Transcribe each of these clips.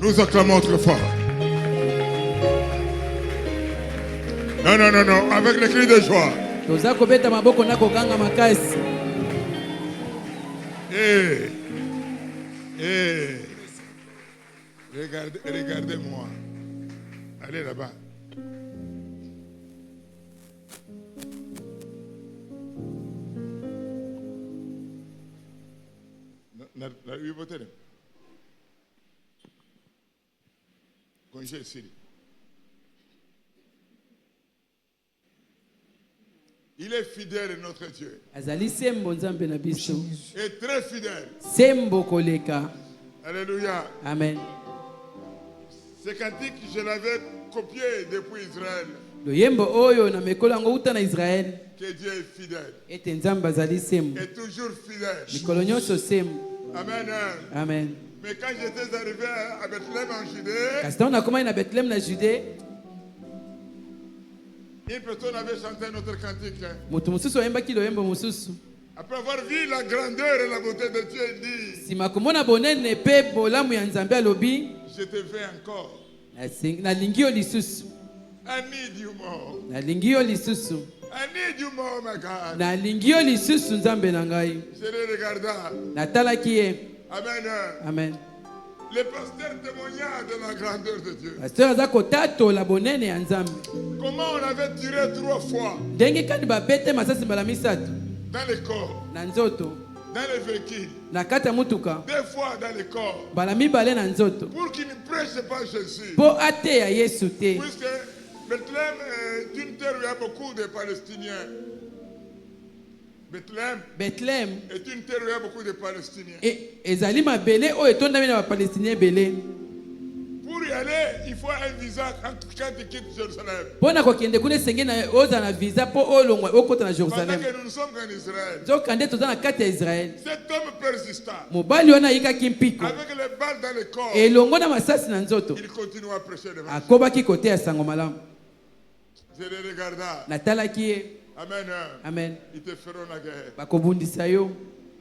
Nous acclamons très fort. Non, non, non, non, avec les cris de joie. Regardez-moi. Allez là-bas. Il est fidèle, notre Dieu. Et très fidèle. Alléluia. Amen. Ce cantique, je l'avais copié depuis Israël. Que Dieu est fidèle. Et toujours fidèle. Amen. Amen. Mais quand j'étais arrivé à Bethléem en Judée, une personne avait chanté notre cantique. Après avoir vu la grandeur et la beauté de Dieu, il dit, je te veux encore. I need you more. I need you more, my God. Je le regarda. Amen. Amen. Le pasteur témoigna de la grandeur de Dieu. Comment on avait tiré 3 fois dans le corps, dans le véhicule, 2 fois dans le corps, pour qu'il ne prêche pas Jésus. Puisque Bethléem est une terre où il y a beaucoup de Palestiniens. Bethléem est une terre où il y a beaucoup de Palestiniens. Pour y aller, il faut un visa quand tu quittes Jérusalem. Pendant que nous sommes en Israël, cet homme persista. Avec les balles dans le corps, il continue à prêcher le message. Je les regarda. Amen. Amen. Ils te feront la guerre.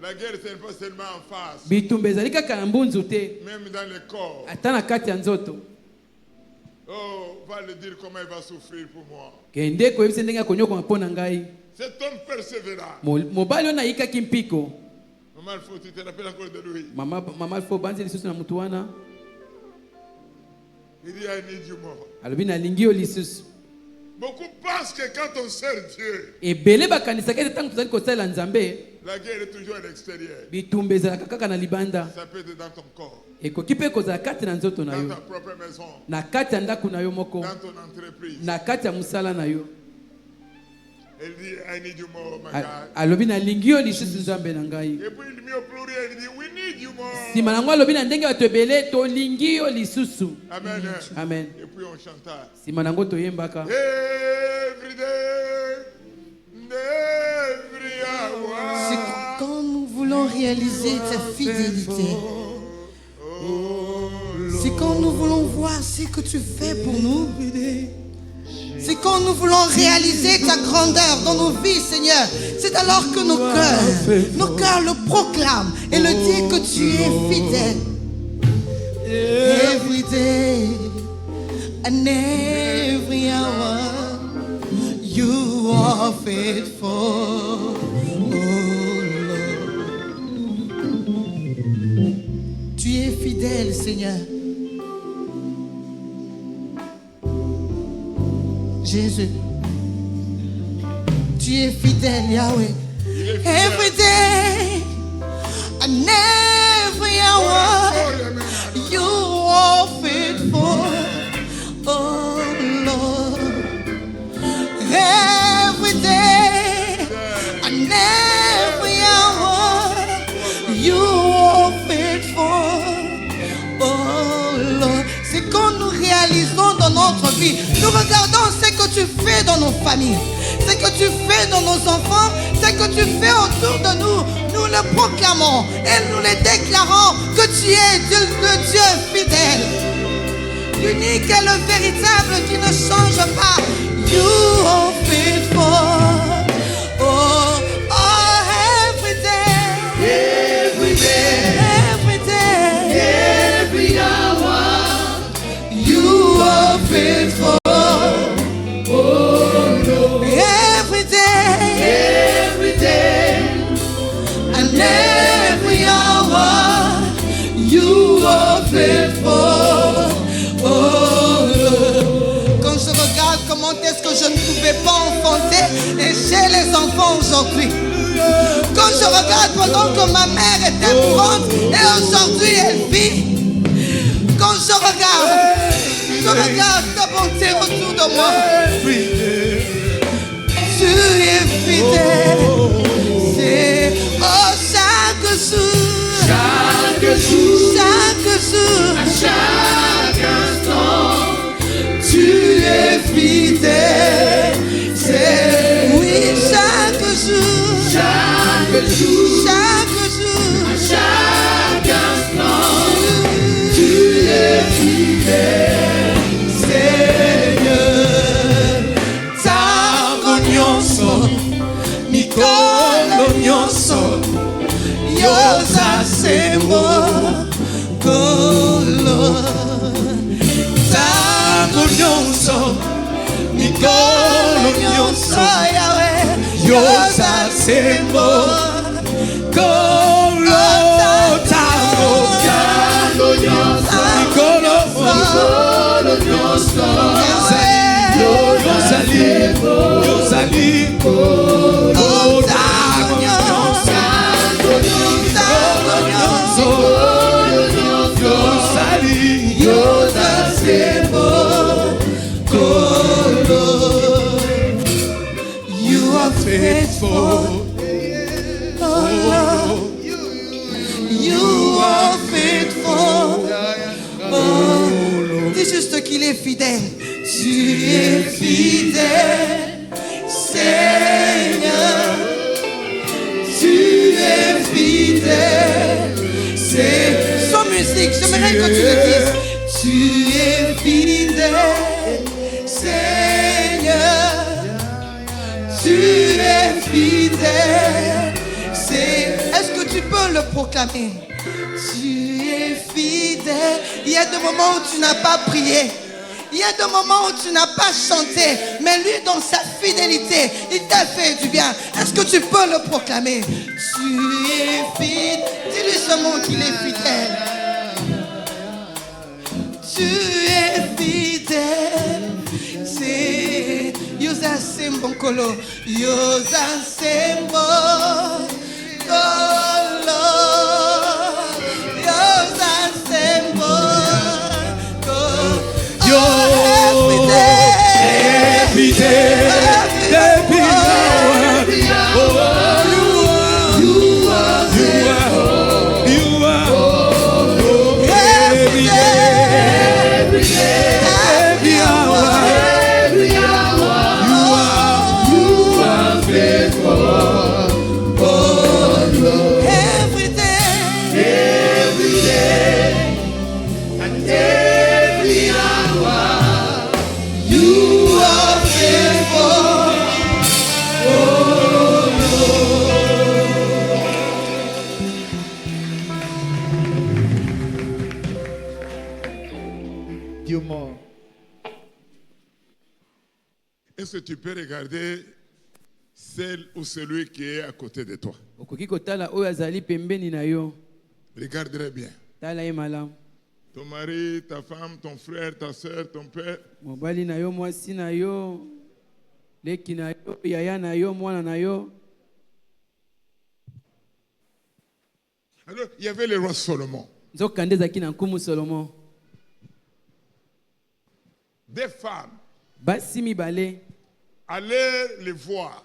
La guerre, ce n'est pas seulement en face. Même dans le corps. Oh, va le dire comment il va souffrir pour moi. Cet homme persévéra. Maman, il faut tu te rappelles encore de lui. Il dit, I need you more. Beaucoup pensent que quand on sert Dieu, la guerre est toujours à l'extérieur. Ça peut être dans ton corps, dans ta propre maison, dans ton entreprise. Il dit, I need you more, my God. Et puis il met au pluriel, il dit, we need you more. Amen. Amen. Et puis on chanta. Every day, every hour. C'est quand nous voulons réaliser ta fidélité. C'est quand nous voulons voir ce que tu fais pour nous. C'est quand nous voulons réaliser ta grandeur dans nos vies, Seigneur. C'est alors que nos cœurs le proclament et le disent que tu es fidèle. Every day and every hour, you are faithful, oh Lord. Tu es fidèle, Seigneur. Jésus, tu es fidèle, Yahweh. Every day and every hour, you are faithful, oh Lord. Every day and every hour, you are faithful, oh Lord. C'est quand nous réalisons dans notre vie, nous regardons ce que tu fais dans nos familles, ce que tu fais dans nos enfants, ce que tu fais autour de nous, nous le proclamons et nous le déclarons que tu es le Dieu fidèle, l'unique et le véritable qui ne change pas. You are faithful, oh, every day, every day, every day, every hour. are faithful. Oh Lord. Quand je regarde comment est-ce que je ne pouvais pas enfanter et j'ai les enfants aujourd'hui. Quand je regarde pendant que ma mère était mourante et aujourd'hui elle vit. Quand je regarde ta bonté autour de moi. Tu es fidèle. C'est chaque jour. Chaque jour. À chaque instant. Tu es fidèle. C'est oui chaque jour. Chaque jour. À chaque instant. Tu es fidèle. Seigneur. Nyonso, mikolo nyonso, yoza sembo, kolo. Tango nyonso, mikolo nyonso, yoza sembo, kolo. Tango nyonso, mikolo nyonso. You are faithful. Oh, you are faithful. Oh, dis juste qu'il est fidèle. Tu es fidèle, Seigneur. Tu es fidèle. C'est sans musique, j'aimerais que tu le dises. Tu es fidèle, Seigneur. Tu es fidèle. Est-ce que tu peux le proclamer? Tu es fidèle. Il y a des moments où tu n'as pas prié. Il y a des moments où tu n'as pas chanté, mais lui, dans sa fidélité, il t'a fait du bien. Est-ce que tu peux le proclamer? Tu es fidèle. Dis-lui ce mot qu'il est fidèle. Tu es fidèle. C'est Yosa Sembo Kolo. Yosa Sembo Kolo. Yosa Sembo. Every day, every hour, you are every day, every hour, you are faithful. Oh Lord, every day, and every hour. You are faithful, oh Lord. Dis-moi. Est-ce que tu peux regarder celle ou celui qui est à côté de toi? Regarde très bien. Ton mari, ta femme, ton frère, ta soeur, ton père. Alors, il y avait le roi Salomon. Des femmes allaient le voir.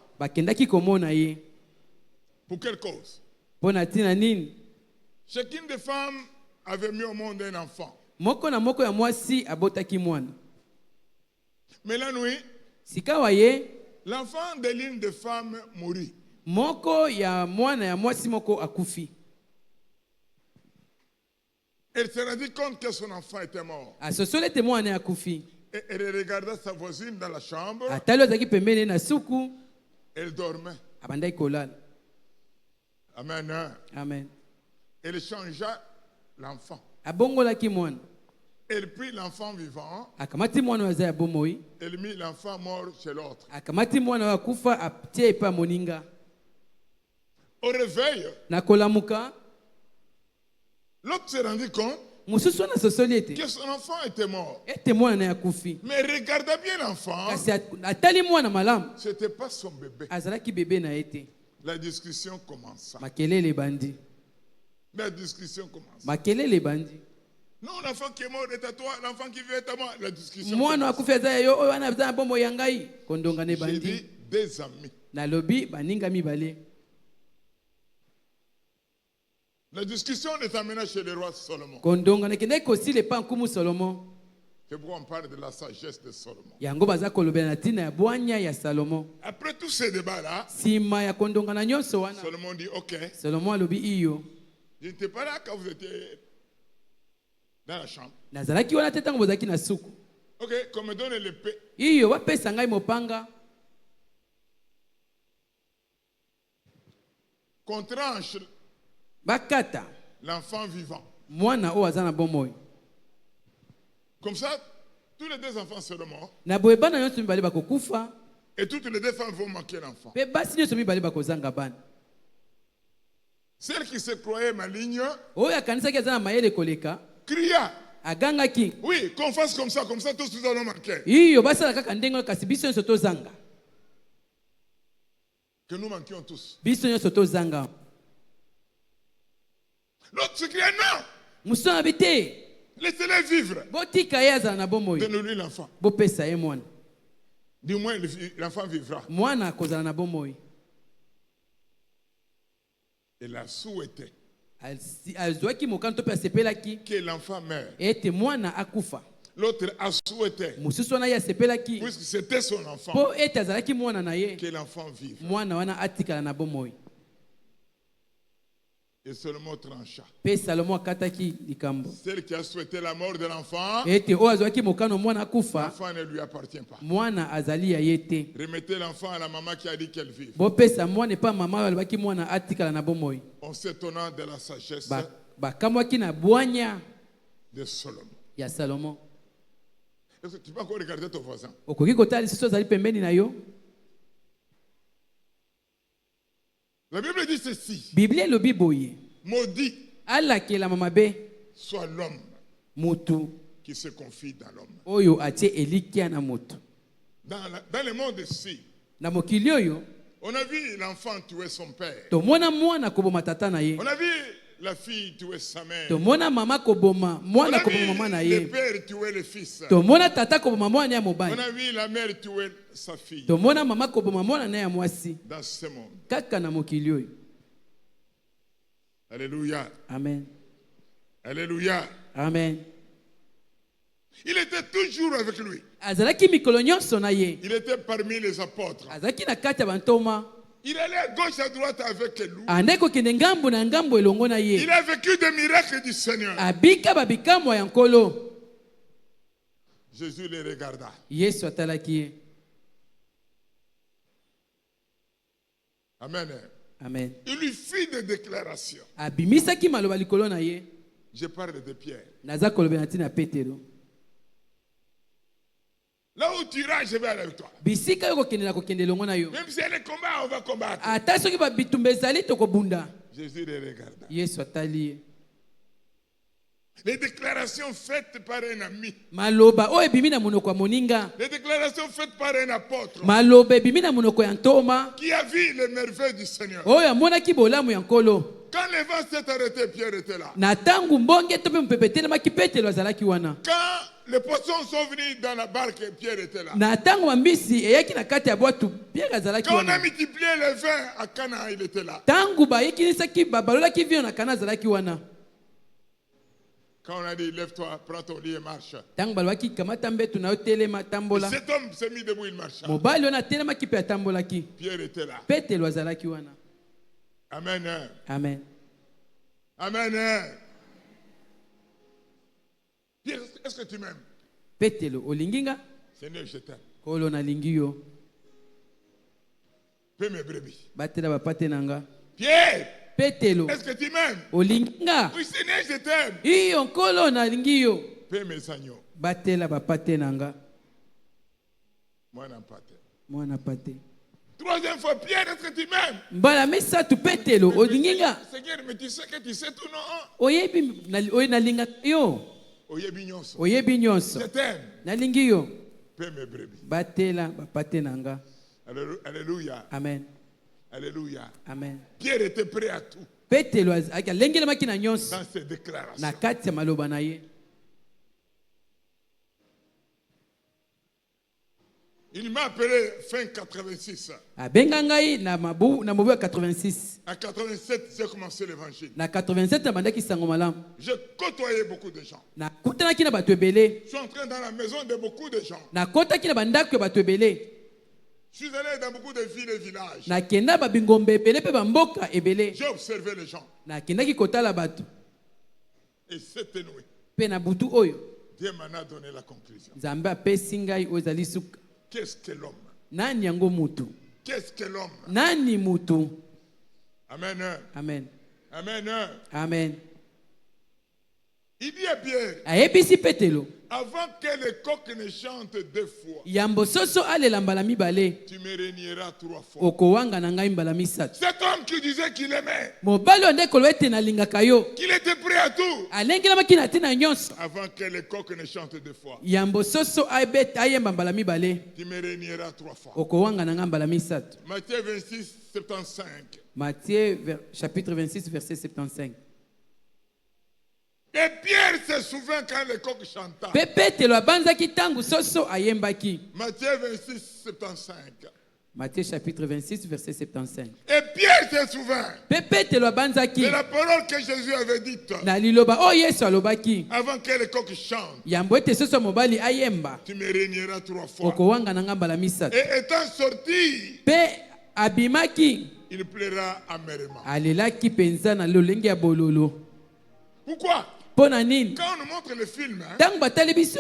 Pour quelle cause? Chacune des femmes avait mis au monde un enfant. Mais la nuit, l'enfant de l'une des femmes mourit. Elle se rendit compte que son enfant était mort. Et elle regarda sa voisine dans la chambre. Elle dormait. Amen. Amen. Elle changea l'enfant. Elle prit l'enfant vivant. Elle mit l'enfant mort chez l'autre. Au réveil, l'autre se rendit compte que son enfant était mort. Mais regardez bien l'enfant. Ce n'était pas son bébé. La discussion commença. La discussion commence. Non, l'enfant qui est mort est à toi, l'enfant qui vit est à moi. La discussion commence. J'ai dit des amis. La discussion est amenée chez le roi Salomon. C'est pourquoi on parle de la sagesse de Salomon. Après tous ces débats-là, Salomon dit ok. Je n'étais pas là quand vous étiez dans la chambre. Ok, qu'on me donne l'épée. Qu'on tranche l'enfant vivant. Comme ça, tous les deux enfants seront morts. Et toutes les deux femmes vont manquer l'enfant. Celle qui se croyait maligne cria. Oui, qu'on fasse comme ça, tous nous allons manquer. Que nous manquions tous. L'autre se cria non. Laissez-les vivre. Donne-lui l'enfant. Du moins, l'enfant vivra. Elle a souhaité que l'enfant meure. L'autre a souhaité, puisque c'était son enfant, que l'enfant vive. Et Salomon trancha. Celle qui a souhaité la mort de l'enfant, l'enfant ne lui appartient pas. Remettez l'enfant à la maman qui a dit qu'elle vive. En s'étonnant de la sagesse de Salomon. Est-ce que tu peux encore regarder ton voisin? La Bible dit ceci. Maudit soit l'homme qui se confie dans l'homme. Dans le monde ici, on a vu l'enfant tuer son père. On a vu la fille tuer sa mère. On a vu le père tuer le fils. On a vu la mère tuer sa fille. Dans ce monde. Alléluia. Amen. Alléluia. Amen. Il était toujours avec lui. Il était parmi les apôtres. Il allait à gauche à droite avec lui. Il a vécu des miracles du Seigneur. Jésus les regarda. Amen. Amen. Il lui fit des déclarations. Je parle de Pierre. Là où tu iras, je vais aller avec toi. Même si elle est combat, on va combattre. Jésus les regarda. Les déclarations faites par un ami. Les déclarations faites par un apôtre. Qui a vu les merveilles du Seigneur. Quand le vent s'est arrêté, Pierre était là. Quand les poissons sont venus dans la barque, Pierre était là. Quand on a multiplié le vin à Cana, il était là. Quand on a dit, lève-toi, prends ton lit et marche. Cet homme s'est mis debout, il marcha. Pierre était là. Amen. Amen. Amen. Pierre, est-ce que tu m'aimes? Seigneur, je t'aime. Paix mes brebis. Pierre, est-ce que tu m'aimes? Oui, Seigneur, je t'aime. Paix mes agneaux. Moi, Troisième fois, Pierre, est-ce que tu m'aimes? Mbala mesa tu petelo odinginga. Seigneur, mais tu sais que tu sais tout, non? Oyebi nalinga yo. Oyebi nyonso. Je t'aime. Nalingi yo. Paix mes brebis. Batela bapate nanga. Alléluia. Amen. Alléluia. Amen. Pierre était prêt à tout. Petelo alengela makina nyonso. Dans ses déclarations. Na kati ya maloba na ye. Il m'a appelé fin 86. Abengangai na mobu ya 86. En 87, j'ai commencé l'évangile. Na 87 na bandaki sango malam. J'ai côtoyé beaucoup de gens. Na kutanaki na bato ebele. Je suis entré dans la maison de beaucoup de gens. Na kotaki na bandako ya bato ebele. Je suis allé dans beaucoup de villes et villages. Na kenda ba bingombe ebele pe bamboka ebele. J'ai observé les gens. Na kendaki kotala bato. Et cette nuit, Pe na butu oyo. Dieu m'en a donné la conclusion. Nzambe apesi ngai oyo ezali suka. Qu'est-ce que l'homme? Nani yango mutu? Qu'est-ce que l'homme? Nani mutu? Amen. Amen. Amen. Amen. Il dit à Pierre, ayebisi Petelo, avant que le coq ne chante 2 fois, yambo soso alela mbala mibale, tu me régneras 3 fois. okowanga na ngai mbala misato. Cet homme qui disait qu'il aimait, mobali onde koloba ete nalingaka yo, qu'il était prêt à tout, alengelamaki na ntina nyonso, avant que le coq ne chante 2 fois, yambo soso ayemba mbala mibale, tu me régneras 3 fois. okowanga na ngai mbala misato. Matthieu 26, 75. Matthieu chapitre 26 verset 75. Et Pierre se souvient quand le coq chanta. Pe Petelo abanzaki tangu soso ayembaki. Matthieu 26, 75. Matthieu chapitre 26 verset 75. Et Pierre se souvient Pe Petelo abanzaki de la parole que Jésus avait dite na liloba o Yesu alobaki. avant que le coq chante. Yambo ete soso mobali ayemba, Tu me régneras 3 fois. okowanga na ngai mbala misato. Et étant sorti, Pe abimaki, il pleura amèrement. alelaki penza na lolenge ya bololo. Pourquoi? Pona nini? Quand on nous montre le film, Tango batali biso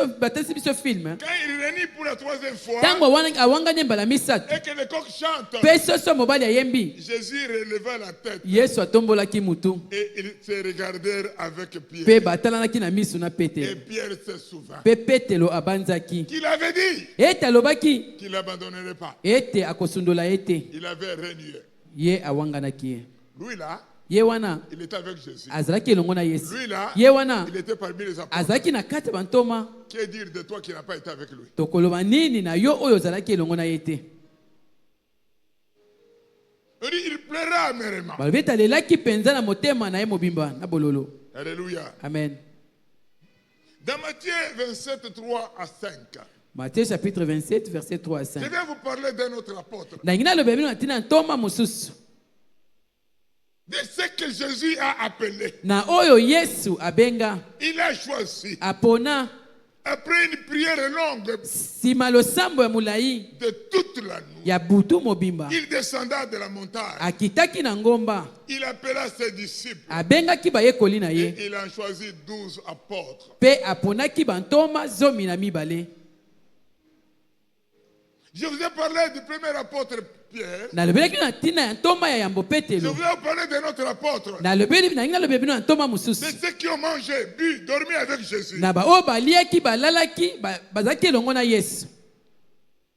film, quand il réunit pour la 3e fois tango awangani mbala misato, et que le coq chante, pe soso mobali ayembi, Jésus releva la tête Yesu atombolaki mutu, et ils se regardèrent avec pe Pierre. batalanaki na misu na Et Petelo. Pierre se souvint Pe Petelo abanzaki qu'il avait dit ete alobaki qu'il n'abandonnerait pas. ete akosundola ete Il avait renié. ye awanganaki ye. Lui là, Ye wana il était avec Jésus. azalaki elongo na Yesu. Lui là, Ye wana il était parmi les apôtres. azalaki na kati ya bantoma. Que dire de toi qui n'as pas été avec lui? Tokoloba nini na yo oyo ozalaki elongo na ye te? Il pleura amèrement. Balobi ete alelaki penza na motema na ye mobimba na bololo. Alléluia. Amen. Dans Matthieu 27, 3 à 5, Matthieu chapitre 27 verset 3 à 5. je vais vous parler d'un autre apôtre. Na ngina lobe bino na tina ntoma mosusu. De ce que Jésus a appelé. Na oyo Yesu abenga, Il a choisi. apona, Après une prière longue sima losambo ya mulai de toute la nuit, ya butu mobimba, il descenda de la montagne. akitaki na ngomba, Il appela ses disciples. abengaki bayekoli na ye, Et il en choisit 12 apôtres. pe aponaki bantoma 12. Je vous ai parlé du premier apôtre Pierre. Nalobelaki na tina ya ntoma ya yambo Je Petelo. vous ai parlé d'un autre apôtre. Nalobeli na ngina lobe bino na ntoma C'est mosusu. ceux qui ont mangé, bu, dormi avec Jésus. Na ba oyo baliaki balalaki bazalaki elongo na Yesu.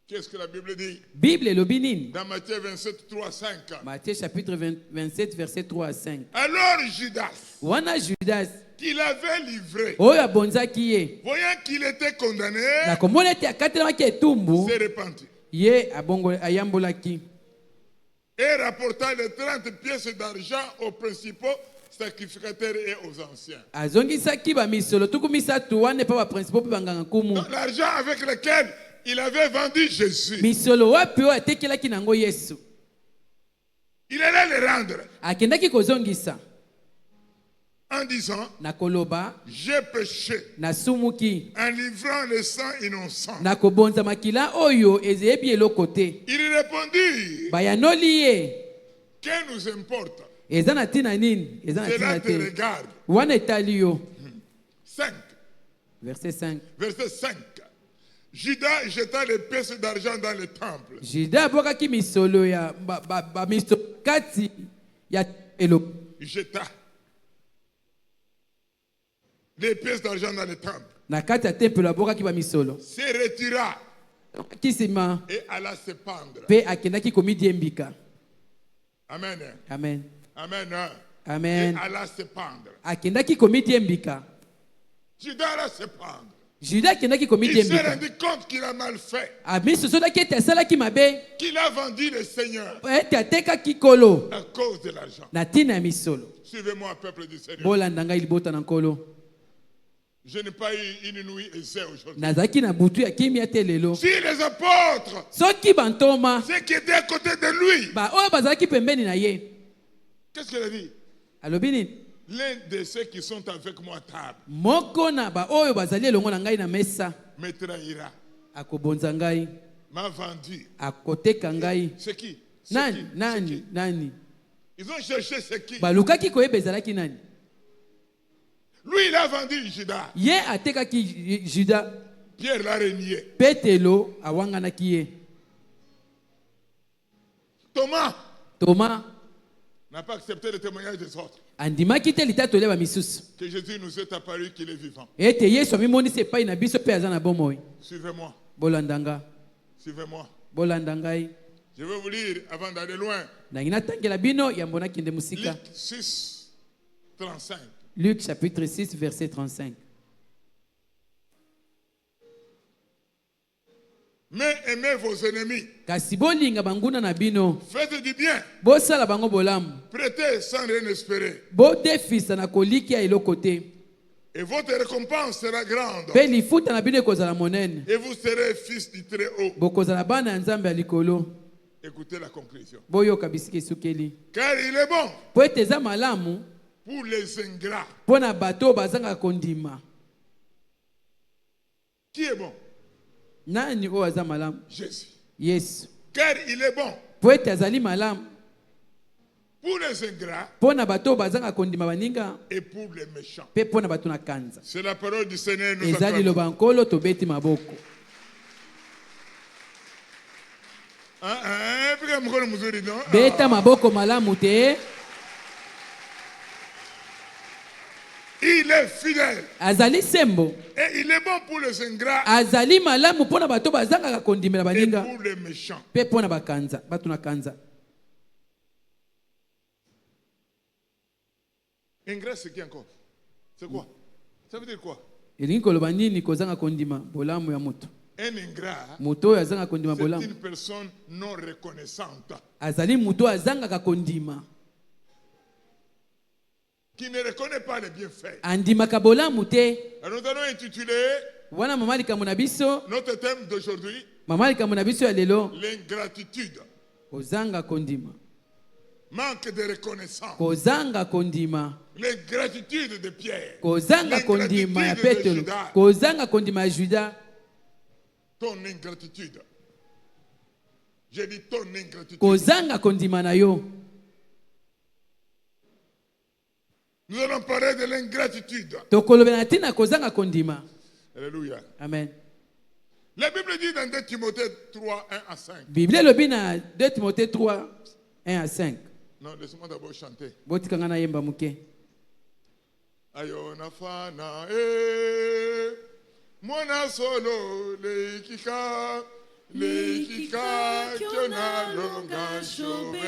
Qu'est-ce que la Bible dit? Bible elobi nini? Dans Matthieu 27, 3, 5. Matthieu chapitre 27 verset 3 à 5. Alors Judas, Wana Judas qui l'avait livré, oyo abonzaki ye, voyant qu'il était condamné, na komona ete akatelemaki etumbu, s'est repenti ye ayambolaki, et rapporta les 30 pièces d'argent aux principaux sacrificateurs et aux anciens. azongisaki bamisolo tuku misatu wana epa baprincipo mpe banganga nkumu. Donc, l'argent avec lequel il avait vendu Jésus, Misolo wapi oyo atekelaki nango Yesu, il allait le rendre akendaki kozongisa en disant, na koloba, j'ai péché nasumuki en livrant le sang innocent. na kobonza makila oyo ezeyebi eloko te. Il répondit, Bayanoli ye, que nous importe? eza na ntina nini? Eza na Cela ntina te te. regarde. Wana etali yo. 5. Verset 5. Verset 5. Judas jeta les pièces d'argent dans le temple. Juda abwakaki misolo ya misolo kati ya eloko. Il jeta les pièces d'argent dans le temple. Na kati ya tempelo abwakaki bamisolo. Se retira et alla se pendre. Amen. Amen. Amen. Amen. Et alla se pendre. Judas alla se pendre. Il s'est rendu compte qu'il a mal fait. Qu'il a vendu le Seigneur à cause de l'argent. Suivez-moi, peuple du Seigneur. Je n'ai pas eu une nuit aisée aujourd'hui. Si les apôtres, ceux qui étaient à côté de lui, qu'est-ce qu'il a dit? L'un de ceux qui sont avec moi à table me trahira, m'a vendu. C'est qui? Nani? Ils ont cherché c'est qui? Lui, il a vendu Judas. Pierre l'a renié. Thomas n'a pas accepté le témoignage des autres. Que Jésus nous est apparu qu'il est vivant. Suivez-moi. Suivez-moi. Je vais vous lire avant d'aller loin. Luc 6, 35. Luc chapitre 6, verset 35. Mais aimez vos ennemis. Faites du bien. Prêtez sans rien espérer. Et votre récompense sera grande. Et vous serez fils du Très-Haut. Écoutez la conclusion. Car il est bon pour les ingrats. Qui est bon? Jésus. Yes. Car il est bon pour les ingrats et pour les méchants. C'est la parole du Seigneur. Nous il est fidèle. Azali sembo. Et il est bon pour les ingrats. Azali malamu pona bato bazanga ka kondimela baninga. Et pour les méchants. Pe pona bakanza, bato na kanza. Ingrat c'est qui encore? C'est quoi? Ça veut dire quoi? Elingi koloba nini kozanga kondima bolamu ya moto? Un ingrat. Moto yazanga kondima bolamu. C'est une personne non reconnaissante. Azali moto azanga ka kondima. Qui ne reconnaît pas les bienfaits. Andimaka bolamu te. Nous allons intituler notre thème d'aujourd'hui l'ingratitude. Kozanga kondima. Manque de reconnaissance. Kozanga kondima. L'ingratitude de Pierre. Kozanga kondima ya Petro. Kozanga kondima ya Judas. Ton ingratitude. J'ai dit ton ingratitude. Kozanga kondima na yo. Nous allons parler de l'ingratitude. Alléluia. Amen. La Bible dit dans 2 Timothée 3, 1 à 5. Bible le dans 2 Timothée 3, 1 à 5. Non, laisse-moi d'abord chanter. Botikanga yemba muke. Ayona fana mwana solo leikika kyona longa shobe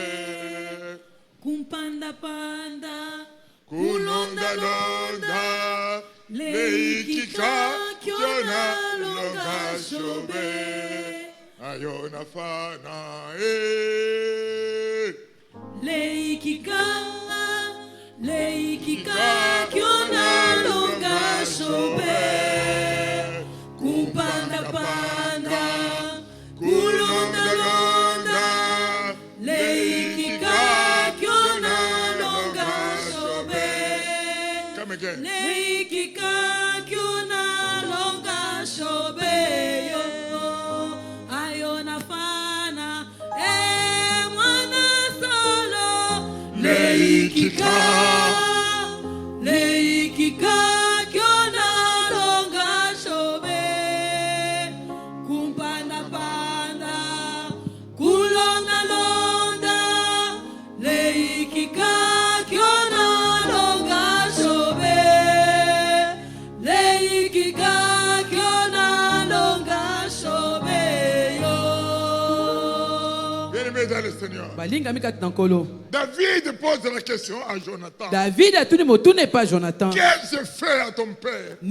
kumpanda panda kulonda londa leikika kyona longa shobe ayona fana leikika kyona longa shobe kumpanda panda kulonda londa leikika kyona longa shobe. Come again. Leikika kyona longa shobe yo ayona fana mwana solo leikika kyona longa shobe kumpanda panda kulonda londa leikika kyona longa shobe dans le Seigneur. David pose la question à Jonathan. David a tout n'est pas Jonathan. Qu'est-ce que j'ai fait à ton père? Je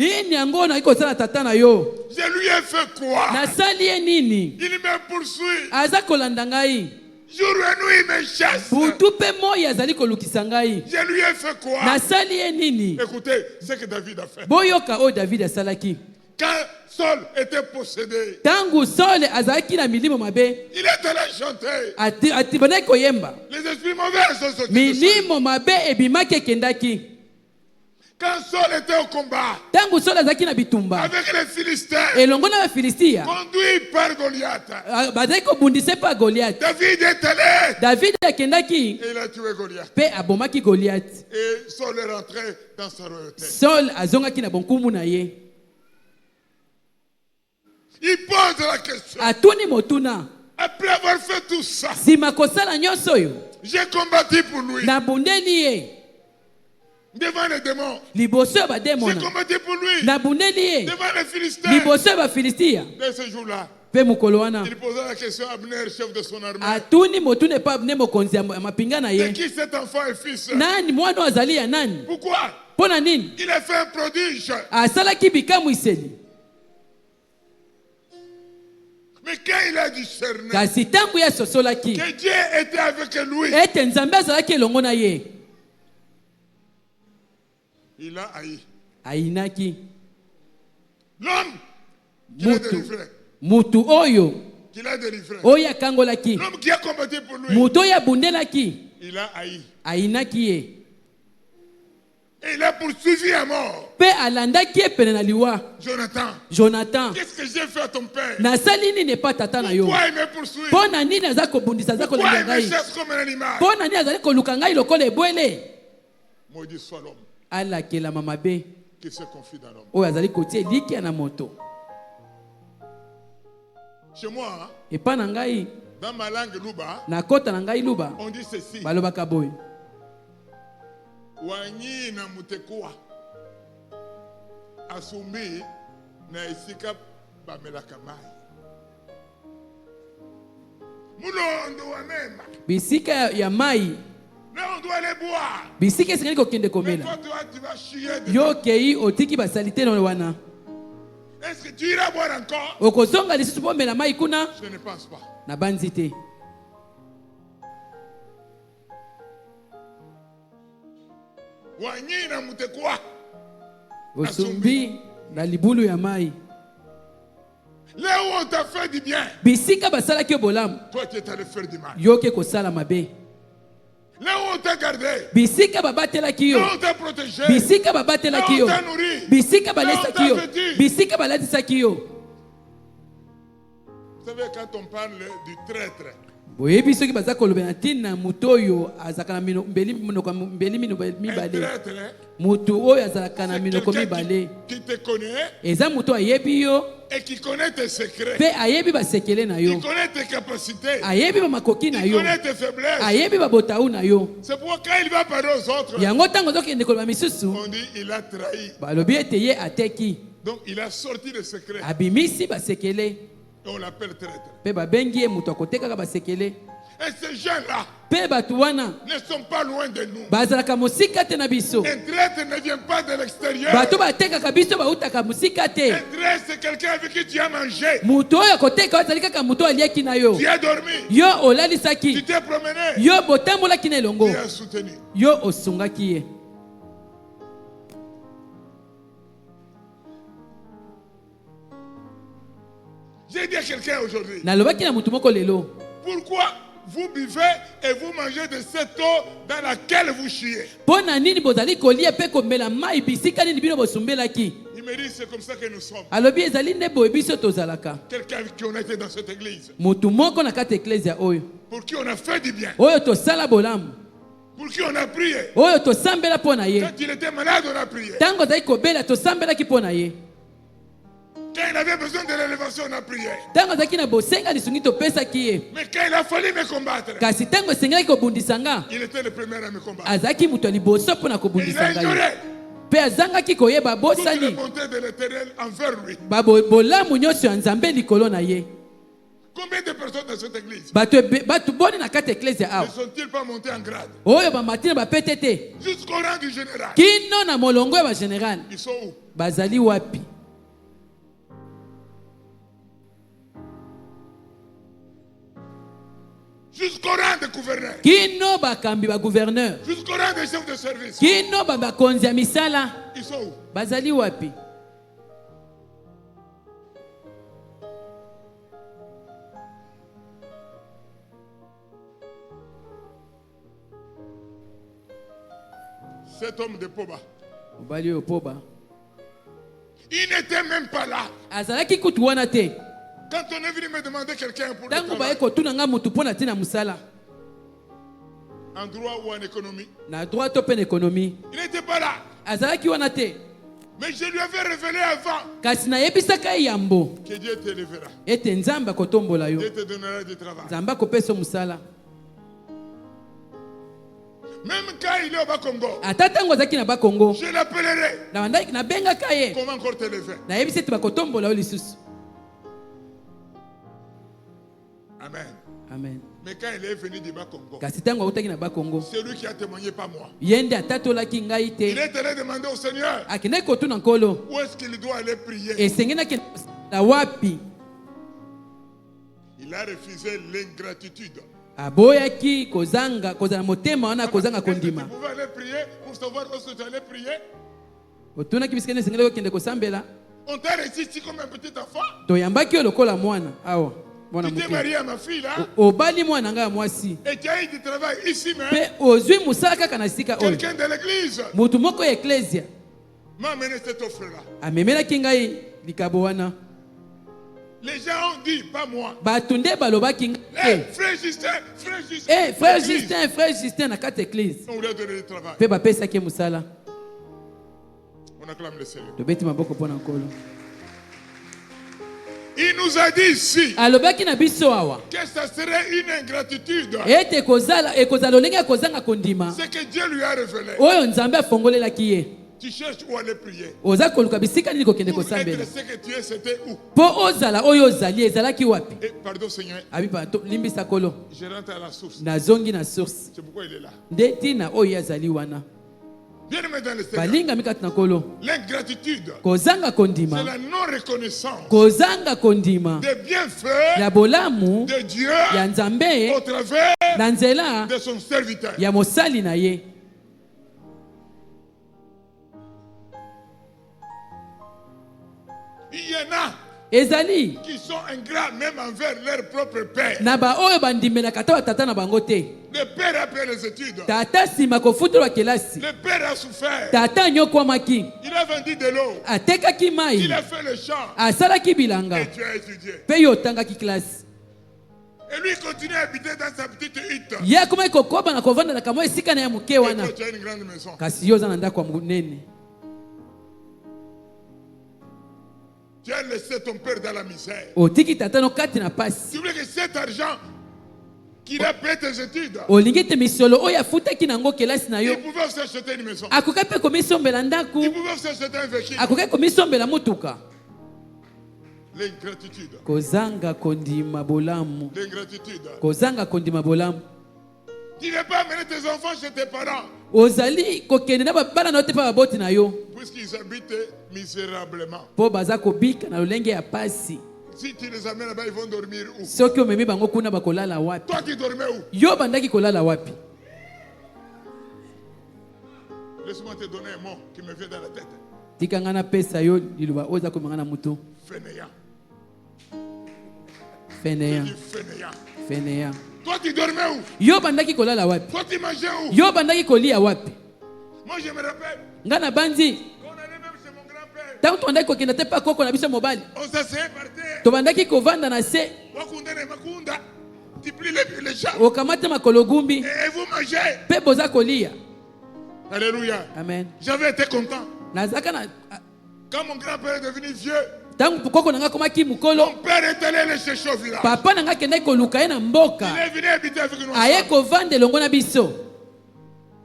lui ai fait quoi? Il me poursuit. Jour et nuit, il me chasse. Je lui ai fait quoi? Écoutez ce que David a fait. Quand Saul était possédé, il est allé chanter. Les esprits mauvais sont sortis. Quand Saul était au combat avec les Philistins, conduit par Goliath, David est allé et il a tué Goliath. Et Saul est rentré dans sa royauté. Il pose la question. Après avoir fait tout ça, j'ai combattu pour lui devant les démons. J'ai combattu pour lui devant les Philistins. Dès ce jour-là, il posait la question à Abner, chef de son armée. C'est qui cet enfant et fils? Pourquoi? Il a fait un prodige. Mais quand il a discerné que Dieu était avec lui, il a haï. L'homme qu'il a délivré. Qu'il a délivré. L'homme qui a combattu pour lui. Il a haï. Et il a poursuivi à mort. Jonathan, qu'est-ce que j'ai fait à ton père? Pourquoi il me poursuit? Pourquoi il me chasse comme un animal? Maudit soit l'homme qui se confie dans l'homme. Chez moi, dans ma langue Luba, on dit ceci. Wanyi na mutekua asumbi na isika bamelaka mai. Mulondo wa mema. Bisika ya mai. Là on doit aller boire. Bisika esengeli kokende komela. Tu vas chier. Yo kei otiki basalite no wana. Est-ce que tu iras boire encore? Okozonga lisusu pomela mai kuna? Je ne pense pas. Na banzite. Wanyina mutekwa osumbi na libulu ya mai. Là où on t'a fait du bien, bisika basala ki bolam, toi tu es allé faire du mal. Yoke kosala mabe. Là où on t'a gardé, bisika babatela ki yo. Là où on t'a protégé, bisika babatela ki yo. Là où on t'a nourri, bisika balesa ki yo. Bisika balatisa ki yo. Vous savez quand on parle du traître, boyebi soki baza kolobela ntina mutu oyo azalaka na mbeli mibale. Mutu oyo azalaka na minoko mibale. Qui te connaît, eza mutu ayebi yo et qui connaît tes secrets. Pe ayebi basekele na yo. Qui connaît tes capacités. Ayebi ba makoki na yo. Qui connaît tes faiblesses. Ayebi ba botaou na yo. C'est pourquoi quand il va parler aux autres, yango tango zokende koloba misusu, on dit il a trahi. Balobi ete ye ateki. Donc il a sorti les secrets. Abimisi basekele. On l'appelle traître. Pe babengi ye mutu akoteka basekele. Et ces gens-là ne sont pas loin de nous. Un traître ne vient pas de l'extérieur. Un traître, c'est quelqu'un avec qui tu as mangé. Tu as dormi. Tu t'es promené. Tu as soutenu. J'ai dit à quelqu'un aujourd'hui, pourquoi vous buvez et vous mangez de cette eau dans laquelle vous chiez? Il me dit c'est comme ça que nous sommes. Quelqu'un qui on a été dans cette église, pour qui on a fait du bien, pour qui on a prié. Quand il était malade, on a prié. Quand il avait besoin de l'élévation, on a prié. Mais quand il a fallu me combattre, il était le premier à me combattre. Et il a ignoré toutes les bontés de l'Éternel envers lui. Combien de personnes dans cette église ne sont-ils pas montés en grade jusqu'au rang du général? Ils sont où? Bazali wapi? Jusqu'au rang de gouverneur. Kino bakambi ba gouverneur. Jusqu'au rang de chef de service. Kino ba konzi ya misala. Ils sont où? Bazali wapi? Cet homme de Poba. Obali o Poba. Il n'était même pas là. Azalaki kutu wana te. Quand on est venu me demander quelqu'un pour le travail, en droit ou en économie, na droit ou en économie, il n'était pas là. Mais je lui avais révélé avant que Dieu te lèvera. Dieu te donnera du travail. Même quand il est au Bas-Congo, je l'appellerai. Comment encore te lever? Amen. Amen. Mais quand il est venu du Bas-Congo, c'est lui qui a témoigné, pas moi. Il est allé demander au Seigneur où est-ce qu'il doit aller prier. Il a refusé l'ingratitude. Aboyaki kozanga kozana motema wana kozanga kondima. Vous pouvez aller prier pour savoir où est-ce que tu allais prier. Otuna kibisikene sengele kende kosambela. On t'a reçu ici comme un petit enfant. Toyambaki lokola mwana awa. Tu t'es marié à ma fille là. Obali mwana nga mwasi. Et tu as eu du travail ici même. Pe ozwi musaka kana sika oyo. Quelqu'un de l'église. Mutu moko ya ecclesia. M'a amené cette offre là. Amemela kingai likabo wana. Les gens ont dit, pas moi. Batunde balobaki ngai. Frère Justin, frère Justin. Frère Justin na kati église. On lui a donné du travail. Pe ba pesa ke musala. On acclame le Seigneur. Tobeti maboko pona nkolo. Il nous a dit ici que ça serait une ingratitude. C'est que Dieu lui a révélé. Tu cherches où aller prier. Pour être ce que tu es, c'était où? Et pardon Seigneur. Je rentre à la source. C'est pourquoi il est là. Bien-aimé dans le Seigneur, l'ingratitude, c'est la non-reconnaissance des bienfaits de Dieu au travers de son serviteur. Il y en a qui sont ingrats même envers leur propre père. Le père a payé les études. Le père a souffert. Il a vendu de l'eau. Il a fait le champ. Et tu as étudié. Et lui continue à habiter dans sa petite hutte. Et toi, tu as une grande maison. Tu as laissé ton père dans la misère. Tu voulais que cet argent qu'il a payé tes études, il pouvait aussi acheter une maison. Il pouvait aussi acheter un véhicule. L'ingratitude. L'ingratitude. Tu n'as pas amené tes enfants chez tes parents. Puisqu'ils habitent misérablement. Si tu les amènes là-bas, ils vont dormir où? Toi qui dormais où? Laisse-moi te donner un mot qui me vient dans la tête. Fainéant. Fainéant. Toi tu dormais où? Toi tu mangeais où? Moi je me rappelle. On allait même chez mon grand-père. On s'asseyait par terre. Tu plies les chats. Et vous mangez. Alléluia. Amen. J'avais été content. Quand mon grand-père est devenu vieux, mon père est allé le chercher au village. Il est venu habiter avec nous.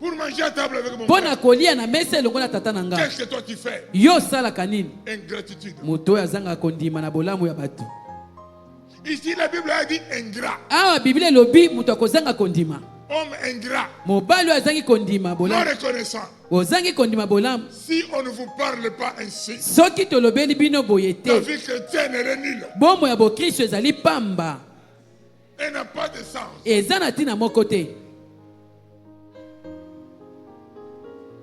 Pour manger à table avec mon père. Qu'est-ce que toi tu fais? Ingratitude. Ici, la Bible a dit ingrat. Ah, Bible lobi muto kozanga kondima. Homme ingrat. Mobali azangi kondima bolam. Non reconnaissant. Ozangi kondima bolam. Si on ne vous parle pas ainsi, soki tolobeli bino boyete. Ta vie chrétienne est nulle. Bomo ya bo Kristo ezali pamba. Elle n'a pas de sens. Ezana tina moko te.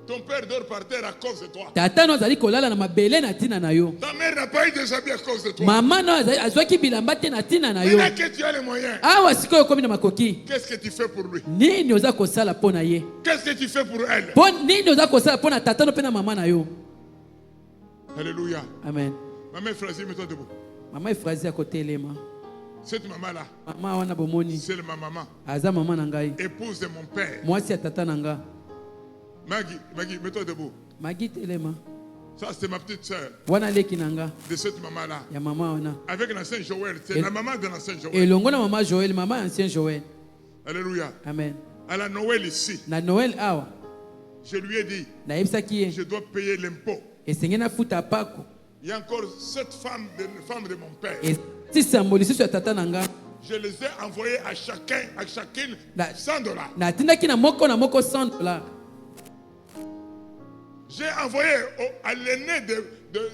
Ton père dort par terre à cause de toi. Tata no azali kolala na mabele na tina na yo. Ta mère n'a pas eu des habits à cause de toi. Maman no azwaki bilamba te na tina na yo. Maintenant que tu as les moyens. Awa sikoyo komi na makoki. Qu'est-ce que tu fais pour lui? Nini oza kosala pona ye? Qu'est-ce que tu fais pour elle? Nini oza kosala pona tata no pe na mama na yo? Alléluia. Amen. Maman Efrazi, mets-toi debout. Maman Efrazi à côté lema. Cette maman-là, maman wana bomoni. C'est ma maman. Aza maman nangai. Épouse de mon père. Moi c'est tata nanga. Maggie, mets-toi debout. Maggie telema. Ça c'est ma petite sœur. Wana leki nanga. De cette maman-là. Ya maman wana. Avec l'ancien Joël, c'est la maman de l'ancien Joël. Et longo na maman Joël, maman ancien Joël. Alléluia. Amen. À la Noël ici. Na Noël awa. Je lui ai dit. Na yebisa ki. Je dois payer l'impôt. Et sengena futa pako. Il y a encore 7 femmes de mon père. Et si symboliser sur tata nanga. Je les ai envoyés à chacune $100. Na tindaki na moko $100. J'ai envoyé à l'aîné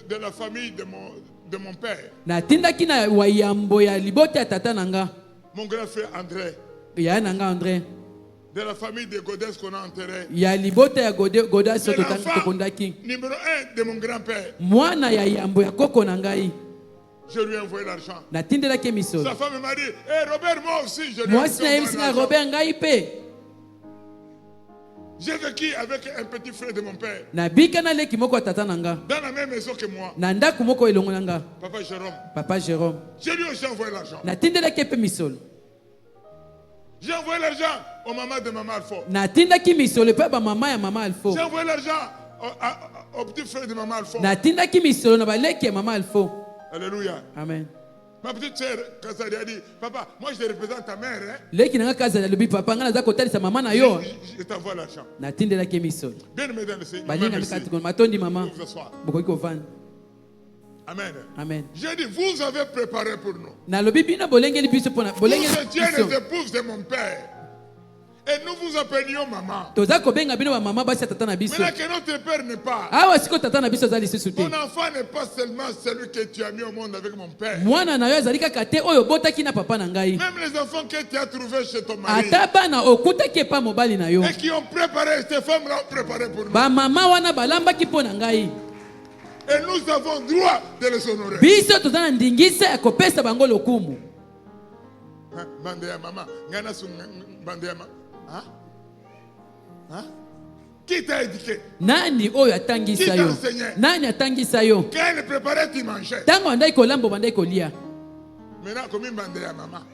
de la famille de mon père. Na tindaki na wayambo ya libota ya tata nanga. Mon grand frère André. Ya nanga André. De la famille de Godès qu'on a enterré. Ya libota ya Godès tokondaki. Numéro 1 de mon grand-père. Mwana ya yambo ya koko nangai. Je lui ai envoyé l'argent. Na tindelaki misolo. Sa femme m'a dit, hey Robert, moi aussi, je lui ai moi envoyé l'argent. Robert ngai pe. J'ai vécu avec un petit frère de mon père. Na bika na leki moko tata nanga. Dans la même maison que moi. Na ndaku moko elongo nanga. Papa Jérôme. Papa Jérôme. Je lui ai aussi envoyé l'argent. Na tindelaki pe misolo. J'ai envoyé l'argent au maman de maman Alpha. Na tindaki misolo pe ba maman ya maman Alpha. J'ai envoyé l'argent au petit frère de maman Alpha. Na tindaki misolo na ba leki ya maman Alpha. Alléluia. Amen. Ma petite sœur, quand ça lui a dit, papa, moi je représente ta mère. Hein? Leki nanga kaza ya lubi papa ngana za kotali sa mama na yo. Je t'envoie l'argent. Na tindelaki misolo. Bien aimé dans le Seigneur. Balinga mikati ko matondi mama. Bokoki ko van. Amen. Amen. J'ai dit, vous avez préparé pour nous. Na lobi bino bolengeli biso pona bolengeli. Vous étiez les épouses de mon père. Et nous vous appelions maman. Toza ko benga bino ba mama basi tata na biso. Maintenant que notre père n'est pas. Ah wa siko tata na biso zali susu te. Ton enfant n'est pas seulement celui que tu as mis au monde avec mon père. Mwana na yo zali kaka te oyo botaki na papa na ngai. Même les enfants que tu as trouvés chez ton mari. Ata bana okutaki pa mobali na yo. Et qui ont préparé, ces femmes-là ont préparé pour nous. Ba mama wana balambaki po na ngai. Et nous avons droit de les honorer. Biso toza na ndingisa ya kopesa bango lokumu. Bande ya mama, ngana su bande ya mama. Hein? Hein? Qui t'a éduqué? Nani oyo atangisa yo? Nani atangisa yo? Quand elle préparait, tu mangeais. Tango andai kolambo bandai kolia. Maintenant, comme bande ya mama.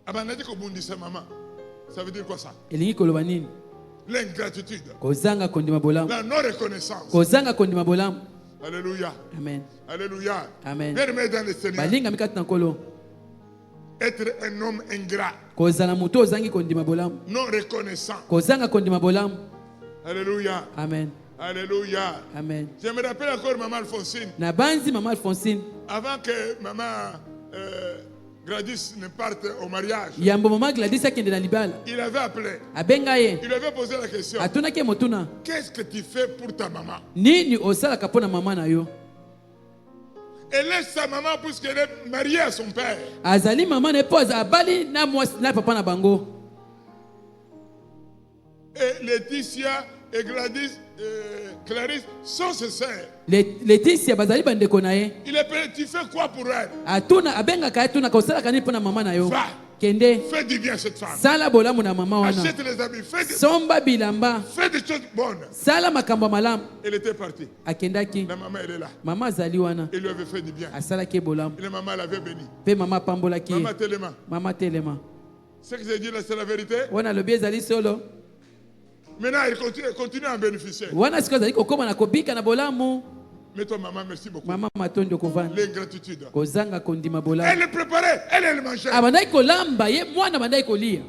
Abandadi ko bundisa mama. Ça veut dire quoi ça? Elingi koloba nini? L'ingratitude. Kozanga kondima bolamu. La non-reconnaissance. Kozanga kondima bolamu. Alléluia. Amen. Alléluia. Amen. Bien-aimé dans le Seigneur. Balinga mikati na kolo. Être un homme ingrat. Kozala muto ozangi kondima bolamu. Non reconnaissant. Kozanga kondima bolamu. Alléluia. Amen. Alléluia. Amen. Je me rappelle encore maman Alphonsine. Na banzi maman Alphonsine. Avant que maman Gladys ne parte au mariage. Yambo maman Gladys akende na libala. Il avait appelé. Abenga ye. Il avait posé la question. Atuna ke motuna. Qu'est-ce que tu fais pour ta maman? Nini osala kapona mama na yo? Elle laisse sa maman puisqu'elle est mariée à son père. Azali maman ne pose abali na moi na papa na bango. Et Laetitia et Gladys Clarisse sont ses sœurs. Laetitia bazali bandeko na ye. Il est tu fais quoi pour elle? Atuna abenga ka atuna ko sala kani pona mama na yo. Va. Kende. Fais du bien à cette femme. Sala bolamu na mama wana. Achète les habits. Somba bilamba. Fais des choses bonnes. Sala makambo malam. Elle était partie. Akendaki. La maman elle est là. Mama zali wana. Il lui avait fait du bien. Asala ke bolamu. Et la maman l'avait béni. Pe mama pambola ki. Maman telema. Mama telema. Ce que j'ai dit là c'est la vérité. Wana lobi zali solo. Maintenant il continue à en bénéficier. Wana siko zali kokoma na kobika na bolamu. Mais toi maman merci beaucoup. Maman matondo kovana. L'ingratitude. Kozanga kondima bolamu. Elle le préparait, elle mangeait. Abandai kolamba ye mwana bandai kolia.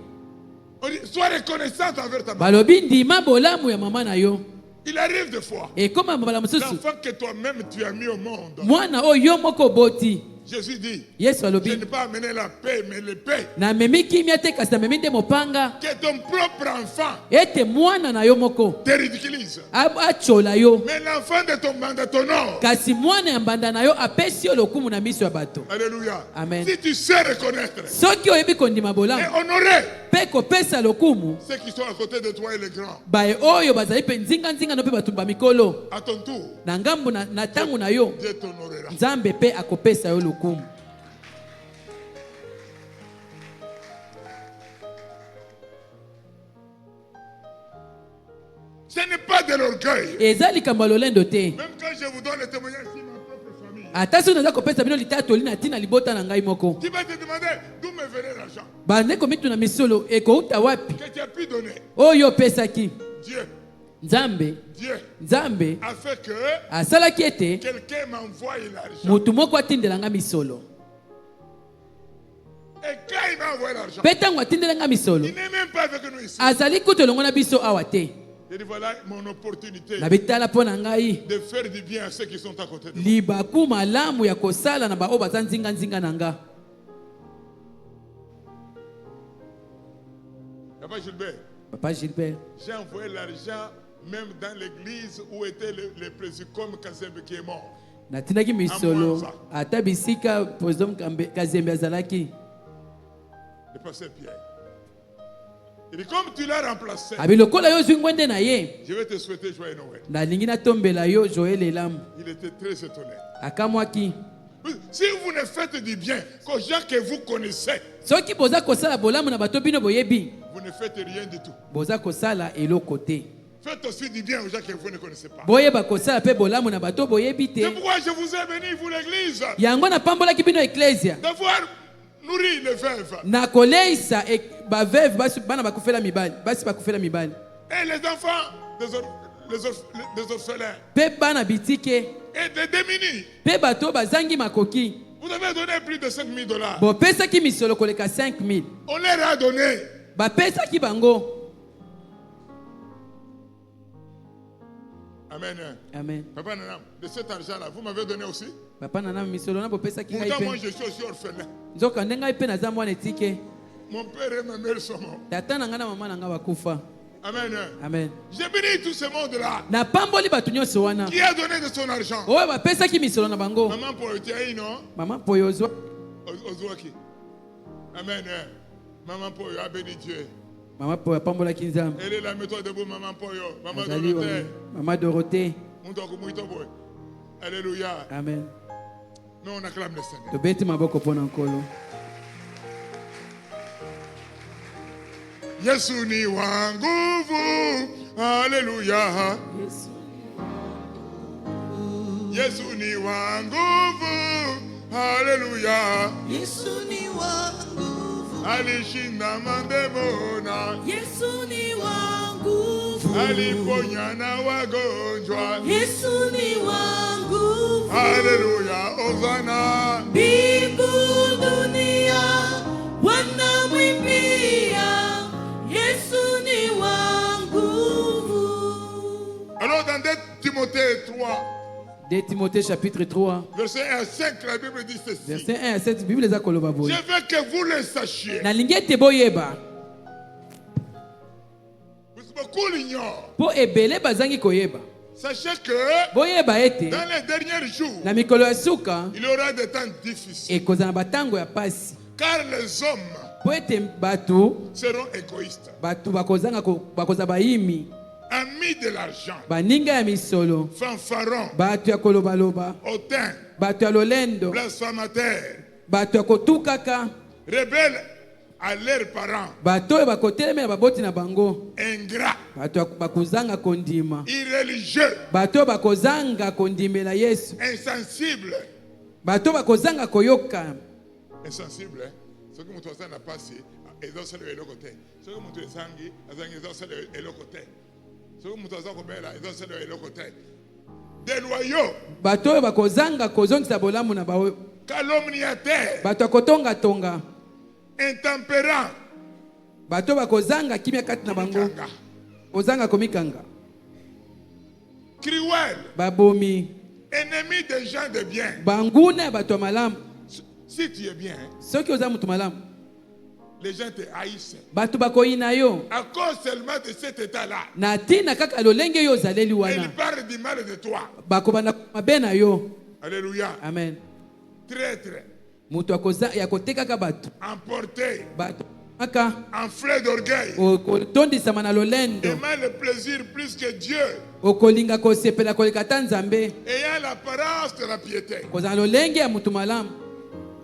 On dit sois reconnaissante envers ta maman. Balobi ndima bolamu ya mama na yo. Il arrive des fois. Et comme mabala mususu. L'enfant que toi-même tu as mis au monde. Mwana oyo moko boti. Jésus dit, Yesu alobi, je n'ai pas amené la paix, mais l'épée. na memi kimia te kasi na memi nde mopanga. Que ton propre enfant Ete mwana na yo moko te ridiculise. achola yo. Mais l'enfant de ton t'honore. Kasi mwana ya mbanda na yo apesi yo lokumu na miso ya bato. Alléluia. Amen. Si tu sais reconnaître Soki oyebi kondima et bolamu honorer pe kopesa lokumu ceux qui sont à côté de toi et les grands, baye oyo bazali pe nzinga no pe batumba mikolo à ton tour, na ngambu na tangu na yo, Dieu t'honorera. Nzambe pe akopesa yo lokumu. Ce n'est pas de l'orgueil. Eza likambo ya lolendo te. Même quand je vous donne le témoignage sur ma propre famille, Ata soki naza kopesa bino litatoli na ntina libota na ngai moko, tu vas te demander d'où me venait l'argent bandeko mituna misolo ekouta wapi que tu as pu donner. oyo opesaki. Dieu Nzambe a fait que asalaki ete quelqu'un m'envoie l'argent. mutu moko atindela nga misolo. Et quand il m'a envoyé l'argent, Mpe ntango atindela nga misolo, il n'est même pas avec nous ici. azali kutu elongo na biso awa te. Il dit voilà mon opportunité Na bitala mpo na ngai de faire du bien à ceux qui sont à côté de moi. libaku malamu ya kosala na baoyo baza nzinga na nga. Papa Gilbert, Papa Gilbert, j'ai envoyé l'argent même dans l'église où était le président Kazembe qui est mort. natindaki misolo ata bisika président Kazembe azalaki. Le pasteur Pierre. Il dit comme tu l'as remplacé, Abi lokola yo zwi ngwende na ye, je vais te souhaiter joyeux Noël. nalingi natombela yo Joel elamu. Il était très étonné. Akamwaki, Si vous ne faites du bien qu'aux gens que vous connaissez, soki boza kosala bolamu na bato bino boyebi, vous ne faites rien du tout. boza kosala eloko te. Faites aussi du bien aux gens que vous ne connaissez pas. Boyeba kosala pe bolamu na bato boyebi te. C'est pourquoi je vous ai béni, vous l'église, Yango napambolaki bino eklesia d'avoir nourri les veuves na koleisa baveve bana bakufela mibali, basi bakufela mibali, et les enfants des orphelins pe bana bitike, et des démunis. pe bato bazangi makoki. Vous avez donné plus de $5,000. Bopesaki misolo koleka 5000. On leur a donné. Bapesaki bango. Amen. Amen. Papa Nanam, de cet argent-là, vous m'avez donné aussi. Papa nana misolo na bopesaki ngai Pourtant, moi, pe. je suis aussi orphelin. Nzoka ndengai pe naza mwana etike. Mon père et ma mère sont morts. Tata na nga na mama na nga bakufa. Amen. Amen. J'ai béni tout ce monde-là Na pamboli bato nyonso wana. qui a donné de son argent. Oyo bapesaki misolo na bango. Maman pour tu as non? Mama poyo ozwa. Ozwaki. Amen. Maman pour a béni Dieu. Mama poyo apambolaki Nzambe. Elle est la méthode debout, maman Poyo. Maman Azali Dorothée. wana. Mama Dorothée. Alléluia. Amen. Mais on acclame le Seigneur. Tobeti maboko pona nkolo. Yesu ni wa nguvu. Alléluia. Yesu ni wa nguvu. Alléluia. Yesu ni wa nguvu. Alishinda mademona. Yesu ni wa nguvu. Aliponya na wagonjwa. Yesu ni wa nguvu. Haleluya, Hosana. Mbingu dunia wanamwimbia. Yesu ni wa nguvu. Alors dans 2 Timothée 3, 2 Timothée chapitre 3, verset 1 à 5, la Bible dit ceci. verset 1 à 7, Bible eza koloba Je boye. veux que vous le sachiez. Nalingi ete boyeba. Beaucoup l'ignorent. Po ebele bazangi koyeba. Sachez que Boyeba ete dans les derniers jours, na mikolo ya suka il y aura des temps difficiles. ekozala batango ya pasi. Car les hommes Po ete bato seront égoïstes, bakozala bayimi, amis de l'argent, baninga ya misolo, fanfarons, bato ya kolobaloba, hautains, bato ya lolendo, blasphémateurs, bato ya kotukaka, rebelles à leurs parents, bato oyo bakotelemela baboti na bango, ingrats, bato bakozanga kondima, irréligieux, bato bakozanga kondimela Yesu, insensibles. bato bakozanga koyoka. Insensible, hein? Ce que mon n'a pas passé, ils ont salué le côté. Ce que mon sangi, ils ont salué le côté. Ce que mon ils ont salué le côté. Déloyaux, Bato oyo bakozanga kozongisa bolamu na bao, calomniateurs, bato ya kotonga tonga, intempérants, bato bakozanga kimia kati na bango, mikanga, kozanga komikanga, cruels, babomi, ennemis des gens de bien, banguna ya bato ya malamu, Si tu es bien, les gens te haïssent. À cause seulement de cet état-là. Et ils parlent du mal de toi. Alléluia. Amen. Traître. Emporté. Enflé d'orgueil. Aimant le plaisir plus que Dieu. Ayant l'apparence de la piété.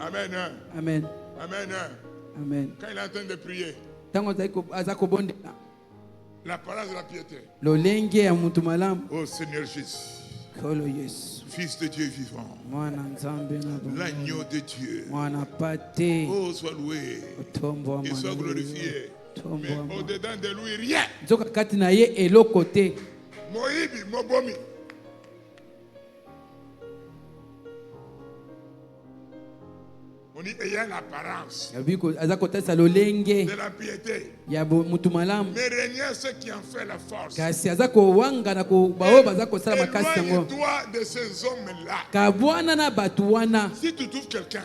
Amen. Amen. Amen. Amen. Quand il est en train de prier, l'apparence de la piété. Oh Seigneur Jésus, Fils de Dieu vivant, l'agneau de Dieu. Oh, sois loué et sois glorifié. Mais au-dedans de lui, rien. Moïbi, Mobomi. On dit ayant l'apparence de la piété. Mais régnant ceux qui en fait la force. Éloigne-toi de ces hommes-là. Si tu trouves quelqu'un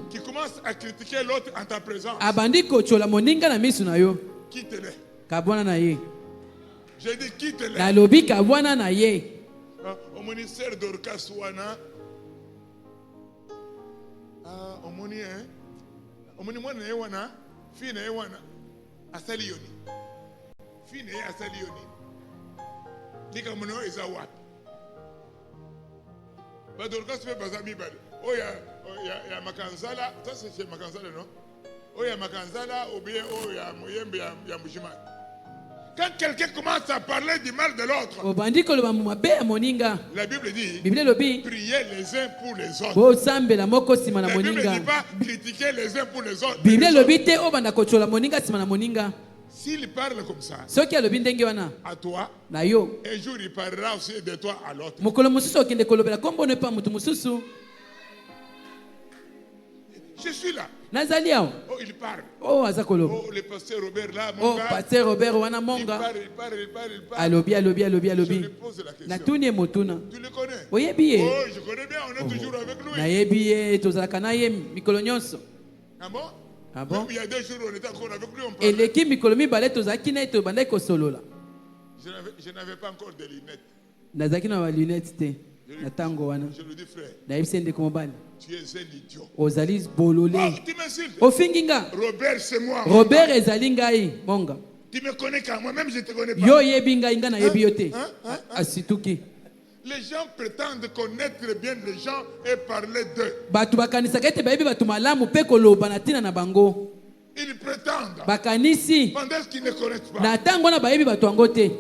qui commence à critiquer l'autre en ta présence, quitte-le. J'ai dit quitte-le. Au ministère d'Orcas Wana, omoni mwana yewana fina yewana asali yoni fina ye asali yoni lika mono eza wapi badorka se bazami bale oya makanzala ça c'est chez makanzala non oya makanzala ou bien oya moyembe ya mushimani. Quand quelqu'un commence à parler du mal de l'autre, la Bible dit priez les uns pour les autres. La Bible ne dit pas critiquer les uns pour les autres. S'il parle comme ça, à toi, un jour il parlera aussi de toi à l'autre. Je suis là. Oh, il parle. Oh, le pasteur Robert là, mon gars. Pasteur Robert wana monga. Il parle. Alobi. Je lui pose la question. Tu le connais? Oh, je connais bien, on est toujours avec lui. Ah bon? Ah bon? Même il y a 2 jours, on était encore avec lui, on parlait. Je n'avais pas encore de lunettes. Je lui dis frère, tu es un idiot. Oh, tu m'insultes. Robert, c'est moi. Robert ezalingai monga. Tu me connais quand moi-même je te connais pas. Yo yebinga ingana yebiote. Asituki. Les gens prétendent connaître bien les gens et parler d'eux. Batu bakanisa kete bayebi batu malamu pe koloba na tina na bango. Ils prétendent. Bakanisi. Pendant qu'ils ne connaissent pas. Na tango na bayebi batu angote. Ils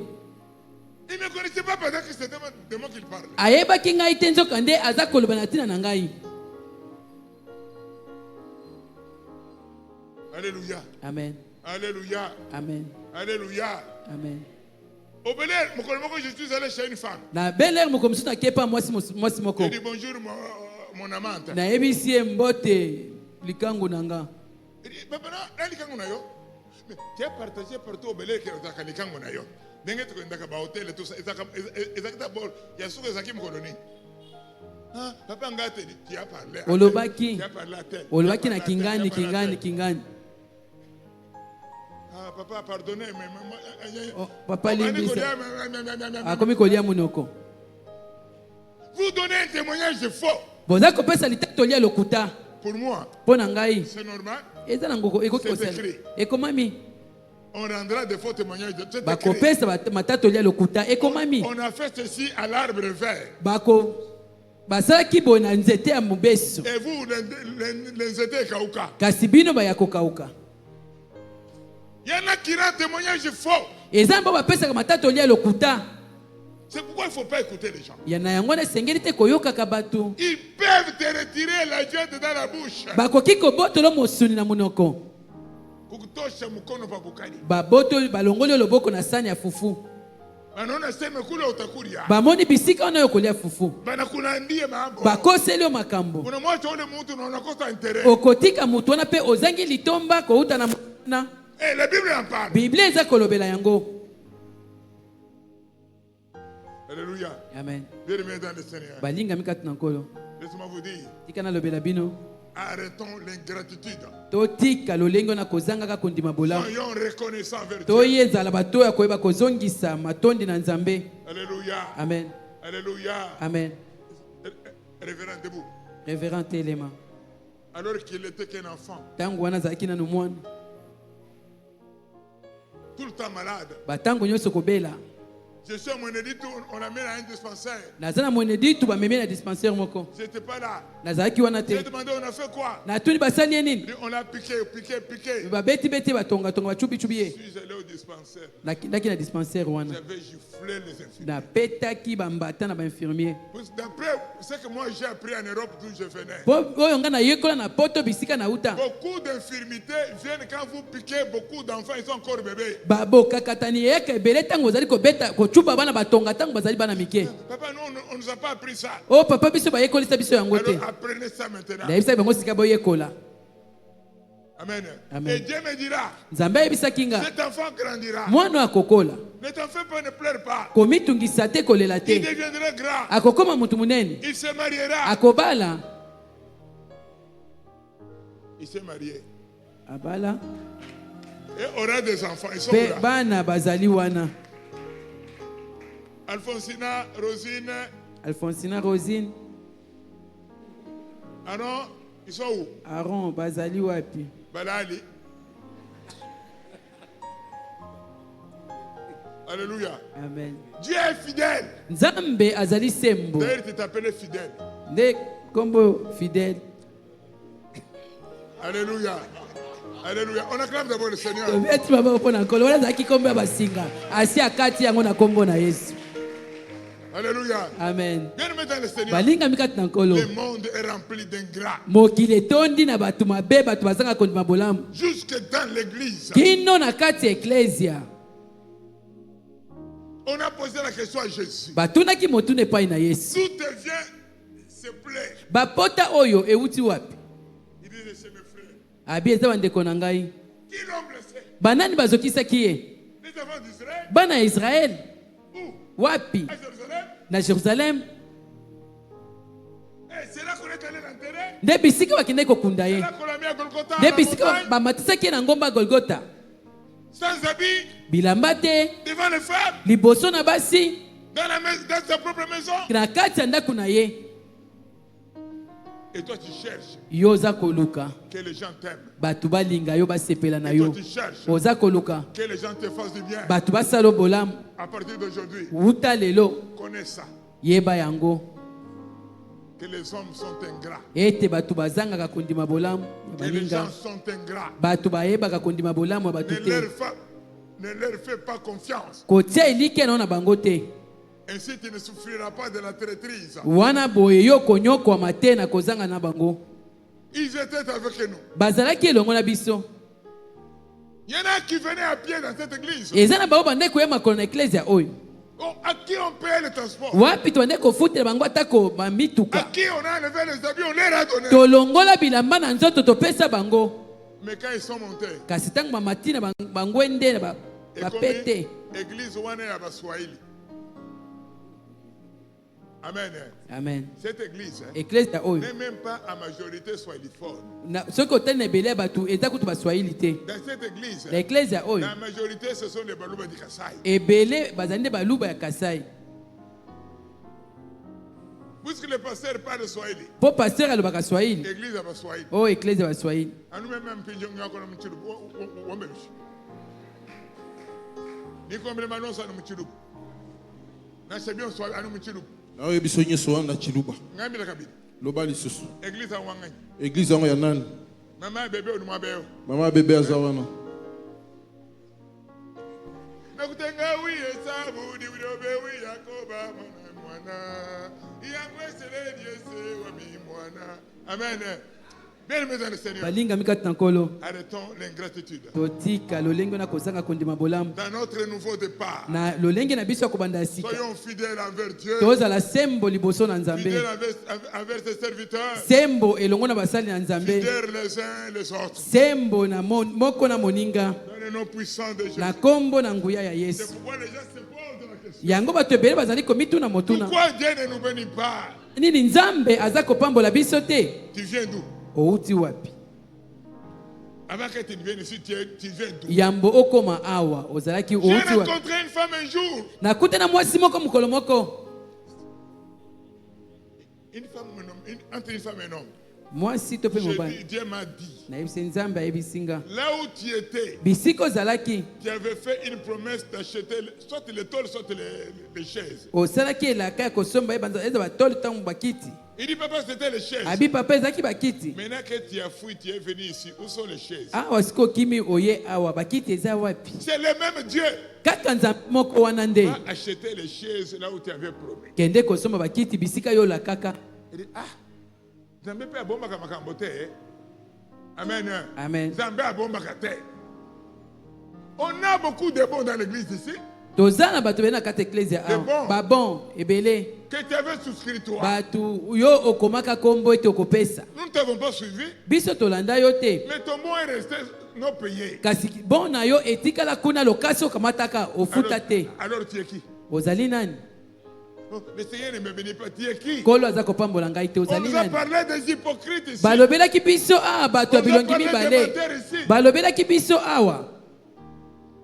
ne connaissaient pas pendant que c'était de moi qu'ils parlaient. Ayeba kinga itenzo kande aza koloba na tina na ngai. Alléluia. Amen. Alléluia. Amen. Alléluia. Amen. Au Bel Air, je suis allé chez une femme. Na Bel Air mokomsu na kepa mwasi moko. Je dis bonjour mon amante. Na ebisi mbote likangu nanga. Il dit papa na likangu na yo. Mais tu as partagé partout au Bel Air que tu as likangu na yo. Dengue tu ndaka ba hotel tout ça. Ezakita bol ya suko ezaki mkoloni. Ah papa ngate tu as parlé. Olobaki. Tu as parlé à tel. Olobaki na kingani. Ah, papa, pardonnez, mais oh, papa limbisa. Akomi kolia munoko. Vous donnez un témoignage faux. Bozako pesa litatolia lokuta. Pour moi. Pona ngai. C'est normal. C'est écrit. Et comment mi? On rendra des faux témoignages de tout. Bako pesa matatolia lokuta. Et comment mi? On a fait ceci à l'arbre vert. Bako basala kibona nzete ya mubeso. Et vous les nzete kauka. Kasibino ba ya kokauka. Il y en a qui rendent témoignage faux. C'est pourquoi il ne faut pas écouter les gens. Ils peuvent te retirer la joie dans la bouche. bamoni bisika wana yokolia fufu bakoseli makambo okotika mutu wana pe ozangi litomba kouta na mwana. La Bible en parle. Bible eza kolobela yango. Alléluia. Amen. Bien-aimés dans le Seigneur. Balinga mikatu na nkolo. Laissez-moi vous dire. Tikana lobela bino. Arrêtons l'ingratitude. Totika lolengo na kozanga ka kondima bolamu. Soyons reconnaissants vers Dieu. Toyezala bato ya koyeba kozongisa matondi na Nzambe. Alléluia. Amen. Alléluia. Amen. Révérend debout. Révérend Téléma. Alors qu'il était qu'un enfant. Tangu wana zaki na numwana. Tout le temps malade. Batangu nyoso kobela. Je suis à Monéditou, on amène à un dispensaire. Nazana Monéditou ba meme na dispensaire moko. J'étais pas là. Nazaki wana te. J'ai demandé on a fait quoi? Na tuni basali nini? On a piqué. Ba beti batonga ba chubi chubi. Je suis allé au dispensaire. Ndaki na dispensaire wana. J'avais giflé les infirmiers. Na petaki ba mbata na ba infirmier. D'après ce que moi j'ai appris en Europe d'où je venais. Oyo nga na yekola na poto bisika na uta. Beaucoup d'infirmités viennent quand vous piquez, beaucoup d'enfants ils sont encore bébés. Ba boka katani yeke beleta ngozali ko beta ko chuba bana batonga tango bazali bana mike. Papa non, on nous a pas appris ça. Oh papa biso ba yekolisa biso yango te. Alors apprenez ça maintenant. Na bisa bango sika bo yekola. Amen. Amen. Et Dieu me dira. Nzambe yebisa kinga. Cet enfant grandira. Mwana akokola. Ne t'en fais pas, ne pleure pas. Komitungisa te kolela te. Il deviendra grand. Akokoma mutu munene. Il se mariera. Akobala. Il s'est marié. Abala. Et aura des enfants. Ils sont Pe là. bana bazali wana. Alphonsina, Rosine. Alphonsina Rosine. Aaron, ils sont où? Aaron bazali wapi? Balali. Alléluia. Amen. Dieu est fidèle. Nzambe azali sembo. D'ailleurs, tu t'appelles fidèle. Nde kombo fidèle. Alléluia. Alléluia. On acclame d'abord le Seigneur. Eti baba opona nkolo wala zaki kombo ya basinga. Asi akati yango na kombo na Yesu. Alléluia. Amen. Bien-aimé dans le Seigneur. Balinga mikati na nkolo. Le monde est rempli d'ingrats. Mokili etondi na bato mabe bato bazanga kondima bolamu. Jusque dans l'église. Kino na kati eklesia. On a posé la question à Jésus. Batunaki motune epai na Yesu. D'où te vient ce plaie? Bapota oyo euti wapi? Il dit c'est mes frères. Abi eza bandeko na ngai. Qui l'ont blessé? Banani bazokisaki ye? Les enfants d'Israël. Bana ya Israel. Où? Wapi? À Jérusalem. Na Jerusalem. Eh, c'est là qu'on est allé l'enterrer. Nde bisika bakendaki kokunda C'est ye. là qu'on l'a mis à Golgotha. Nde bisika bamatisaki ye na ngomba Golgota. Sans habit. Bilamba te. Devant les femmes. Liboso na basi. Dans sa propre maison. Na kati ya ndako na ye. Et toi tu cherches Yo oza koluka. que les gens t'aiment. Bato balinga yo basepela na Et toi yo. tu cherches Oza koluka. que les gens te fassent du bien. Bato basalo bolamu. À partir d'aujourd'hui, Uta lelo. connais ça. Yeba yango. Que les hommes sont ingrats. Ete bato bazangaka kondima bolamu. Que les gens Balinga. sont ingrats. Bato bayebaka kondima bolamu ya bato te. Ne leur fais pas confiance. Kotia elike na bango te. Ainsi tu ne souffriras pas de la traîtrise. Wana boye yo konyokwa mate na kozanga na bango. Ils étaient avec nous. Bazalaki elongo na biso. Il y en a qui venaient à pied dans cette église. Eza na bango bande koyema makolo na eklesia oyo. À qui on paye le transport? Wapi twande kofutela bango atako À mamituka. qui on a enlevé les habits, on leur a donné. Tolongola bilamba na nzoto topesa bango. Mais quand ils sont montés, Kasi tango mamati na bango ende na bapete. église wana ya baswahili. Amen. Amen. Cette église Eklesia oyo. n'est même pas à majorité swahiliphone. Na soki otali na ebele ya bato eza kutu baswahili te. Dans cette église, Na eklesia oyo. la majorité ce sont les Baluba du Kassai. Ebele bazali nde baluba ya Kasai. Puisque le pasteur parle swahili, Po pasteur alobaka swahili. église à baswahili. Oh eklesia ya swahili. À nous même pinjo ngako na mchilu. Wombelushi. Ni kombe manosa na mchilu. Na shebion swahili anu mchilu. Na oyo biso nyeso wana chiluba. Ngambi la kabili. Loba lisusu. Église à Wangani. Église yango ya nani? Mama bébé ou mabeo. Mama bebe aza wana. Nakutenga wi esabu di udobe wi Yakoba mwana. Yangwesele Dieu wa mi mwana. Amen. Bien-aimés dans le Seigneur. Balinga mikati na nkolo. Arrêtons l'ingratitude. Totika lolenge na kozanga kondima bolamu. Dans notre nouveau départ, Na lolenge na biso ya kobanda ya sika. soyons fidèles envers Dieu, Tozala sembo liboso na fidèles Nzambe. envers ses serviteurs, Sembo elongo na basali na Nzambe. fidèles les uns les autres. Sembo na moko na moninga. Dans le nom puissant de Jésus. Na kombo na nguya ya C'est Yesu. pourquoi les gens se posent la question. Yango bato ebele bazali komituna motuna. Pourquoi Dieu ne nous bénit pas? Nini Nzambe aza kopambola biso te? Tu viens d'où? outi wapi? Avant que tu viennes ici, tu viens d'où? Yambo okoma awa, ozalaki outi wapi? J'ai rencontré une femme un jour. Nakutana mwasi moko mukolo moko. Une femme, entre une femme et un homme. Mwasi to pe mobali. Dieu m'a dit. Na yebisi nzambe ayebisinga. Là où tu étais, bisiko zalaki, tu avais fait une promesse d'acheter soit les tôles, soit les chaises. Osalaki elaka kosomba ebanza eza batoli tangu bakiti. Il dit papa c'était les chaises. Abi papa ezaki bakiti. Maintenant que tu as fui, tu es venu ici. Où sont les chaises? Ah wasiko kimi oye awa bakiti eza wapi? C'est le même Dieu. Kaka nzambe moko wana nde. Va acheter les chaises là où tu avais promis. Kende kosomba bakiti bisika yo la kaka. Il dit ah, Zambé pe abomba makambo te. Amen. Amen. Zambé abomba te. On a beaucoup de bons dans l'église ici. Tozana bato bena kata ecclesia awa. Ba bon ebele. Que tu avais souscrit toi. Batu yo okomaka kombo ete okopesa. Nous ne t'avons pas suivi. Biso tolanda yo te. Mais ton bon est resté non payé. Kasi bon na yo etikala kuna lokasi okamataka ofuta te. Alors tu es qui? Ozali nani? Le Seigneur ne me bénit pas. Tu es qui? Kolo aza kopambola ngai te On ozali nous a nani? parlé des hypocrites ici. Balobelaki biso awa bato ya On nous a bilongi parlé des mibale. menteurs ici. Balobelaki biso awa.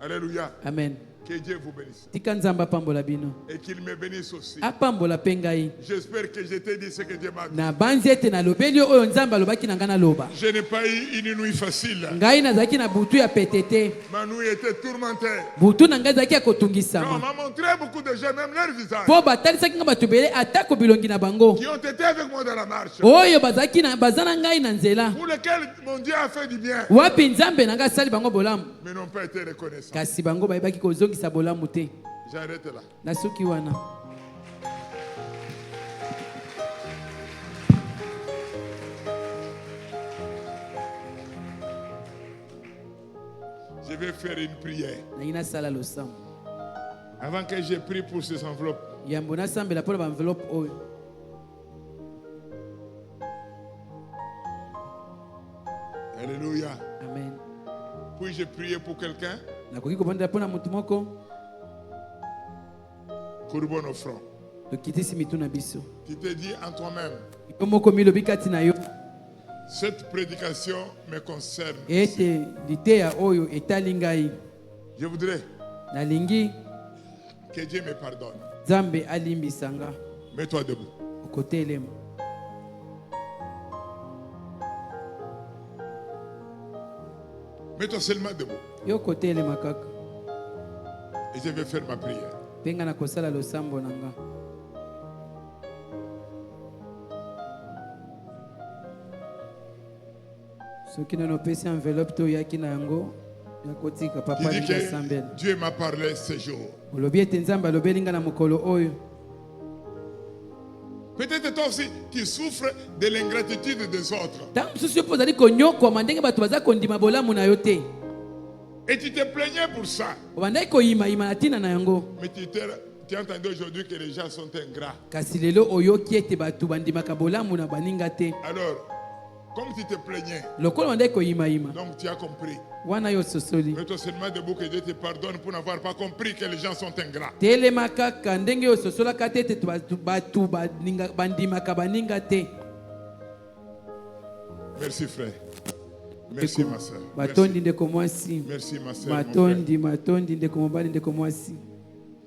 Alléluia. Amen. Que Dieu vous bénisse. Tika nzamba pambola bino. Et qu'il me bénisse aussi. Apambola pe ngai. J'espère que je t'ai dit ce que Dieu m'a dit. Na banzi ete nalobeli oyo nzambe alobaki na ngai naloba. Je n'ai pas eu une nuit facile. Ngai nazalaki na butu ya petete. Ma nuit était tourmentée. Butu na ngai ezalaki ya On kotungisama. m'a montré beaucoup de gens, même leur visage, Po batalisaki nga bato ebele atako bilongi na bango. qui ont été avec moi dans la marche. Oyo bazalaki na baza na ngai na nzela. Pour lesquels mon Dieu a fait du bien. Wapi nzambe na ngai asali bango bolamu. Mais n'ont pas été reconnaissants. Kasi bango bayebaki kozongisa bolamu te. J'arrête là. Nasuki wana. Je vais faire une prière. Naina sala losambo. Avant que j'ai pris pour ces enveloppes, Yambo nasambela pona ba enveloppe oyo. Alléluia. Amen. Puis-je prier pour quelqu'un? Nakoki kobandela pona mutu moko. Courbons nos fronts. Tokitisi mitu na biso. Tu te dis en toi-même, Yo moko milobi kati na yo. cette prédication me concerne. Ete liteya oyo etali ngai. Je voudrais Nalingi que Dieu me pardonne. Nzambe alimbisanga. Mets-toi debout. Okotelema. Mets-toi seulement debout. Yo kotelema kaka. Et je vais faire ma prière. Penga na kosala losambo nanga. Soki nano pesi enveloppe to yaki na yango yakotika Tu papa dis linga que sambela. Dieu m'a parlé ce jour. Olobi ete nzambe alobeli nga na mokolo oyo. Peut-être toi aussi, tu souffres de l'ingratitude des autres. Ntango mosusu yo mpo ozali konyokwama ndenge bato baza kondima bolamu na yo te. Et tu te plaignais pour ça. Obandaki koyimayima na ntina na yango. Mais tu as entendu aujourd'hui que les gens sont ingrats. Kasi lelo oyoki ete bato bandimaka bolamu na baninga te. Alors, comme tu te plaignais, Lokola bandaki koyimayima. donc tu as compris. Wana yo sosoli. Mets-toi seulement debout que Dieu te pardonne pour n'avoir pas compris que les gens sont ingrats. Telema kaka ndenge yo sosolaka te ete bato bandimaka baninga te. Merci frère. Merci ma soeur. Matondi ndeko mwasi. Merci ma soeur. Matondi ndeko mobali ndeko mwasi.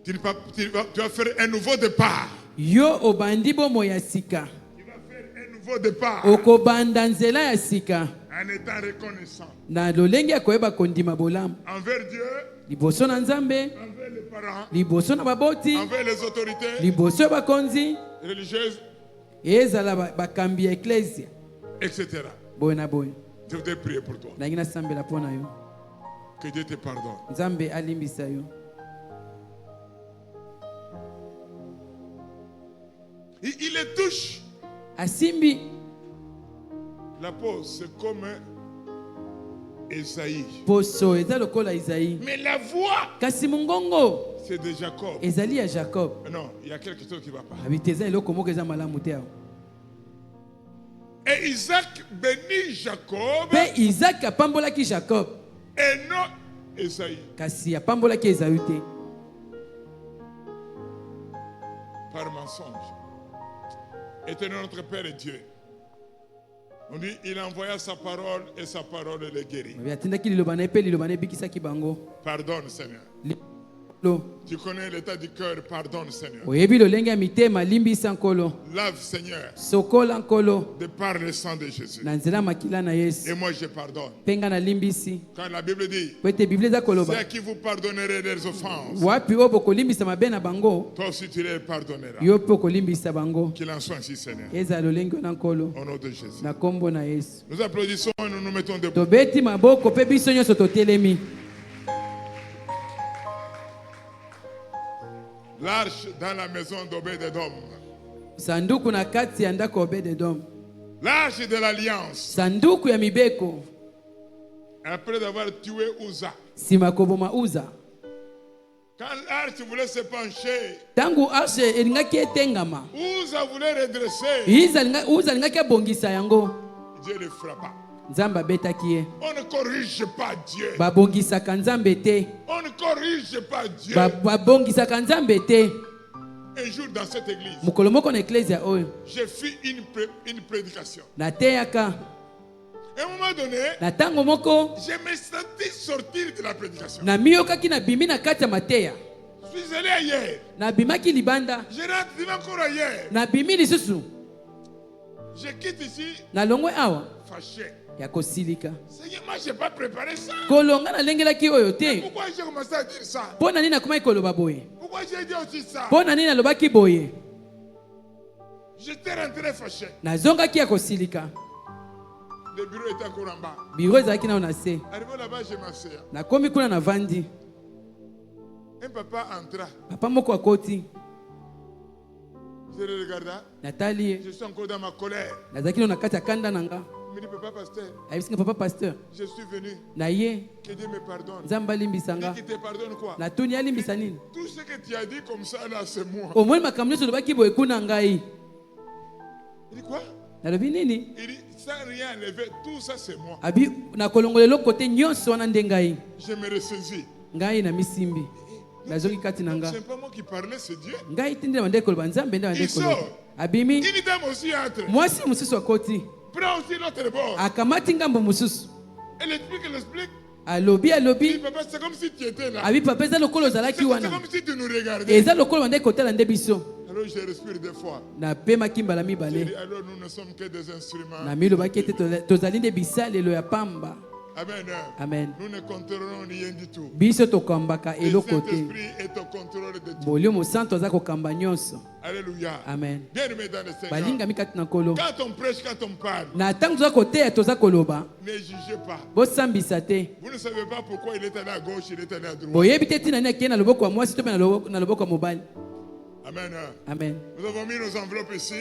Tu vas faire un nouveau départ. Yo obandi bomo ya sika. Tu vas faire un nouveau départ. Okobanda nzela ya sika. En étant reconnaissant. Na lolenge ya koyeba kondima bolamu. Envers Dieu. Liboso na nzambe. Envers les parents. Liboso na baboti. Envers les autorités. Liboso ya bakonzi. Religieuses. Ezala bakambi ya eklesia. Etc. Boye na boye. Je voudrais prier pour toi. Nangi nasambela pona yo. Que Dieu te pardonne. Nzambe alimbisa yo. Il les touche. Asimbi. La peau, c'est comme Esaïe. Poso eza lokola Isaïe. Mais la voix, Kasi mungongo c'est de Jacob. ezali ya Jacob. Non, il y a quelque chose qui ne va pas. Abiteza eloko moko eza malamu te awa. Et Isaac bénit Jacob Pe Isaac apambolaki Jacob. et non Esaïe. Kasi apambolaki Esaü te. Par mensonge. Éternel notre Père et Dieu, On dit il envoya sa parole et sa parole les guérit. Pardonne, Seigneur. Tu connais l'état du cœur, pardonne, Seigneur. Lave, Seigneur, de par le sang de Jésus. Et moi, je pardonne. Quand la Bible dit, c'est à qui vous pardonnerez leurs offenses, toi aussi tu les pardonneras. Qu'il en soit ainsi, Seigneur. Au nom de Jésus. Nous applaudissons et nous nous mettons debout. L'arche dans la maison d'Obed-Edom. L'arche de l'alliance. Après avoir tué Uza. Quand l'arche voulait se pencher, Uza voulait redresser, Dieu le frappa. On ne corrige pas Dieu. On ne corrige pas Dieu. Un jour dans cette église, j'ai fait une prédication. À un moment donné, je me sentais sortir de la prédication. Je suis allé ailleurs. Je rentre encore ailleurs. Je quitte ici fâché. Seigneur, moi je n'ai pas préparé ça. Pourquoi j'ai commencé à dire ça? Pourquoi j'ai dit aussi ça? J'étais rentré fâché. Le bureau était encore en bas. Arrivé là-bas, je m'asseyais. Un papa entra. Je le regarda. Je suis encore dans ma colère. Il me dit, papa pasteur, je suis venu. Que Dieu me pardonne. Dieu qui te pardonne quoi? Tout ce que tu as dit comme ça là, c'est moi. Il dit quoi? Il dit, sans rien enlever, tout ça c'est moi. Je me ressaisis. C'est pas moi qui parlais, c'est Dieu. Il sort. Une dame aussi entre. Prends aussi l'autre bord. Elle explique. Dit, papa, c'est comme si tu étais là. C'est comme si tu nous regardais. Alors je respire deux fois. Je dis, alors nous ne sommes que des instruments. Amen. Nous ne contrôlons rien du tout. Le Saint-Esprit est au contrôle de tout. Alléluia. Amen. Bien-aimés dans le Seigneur. Quand on prêche, quand on parle, ne jugez pas. Vous ne savez pas pourquoi il est allé à gauche, il est allé à droite. Amen. Amen. Nous avons mis nos enveloppes ici.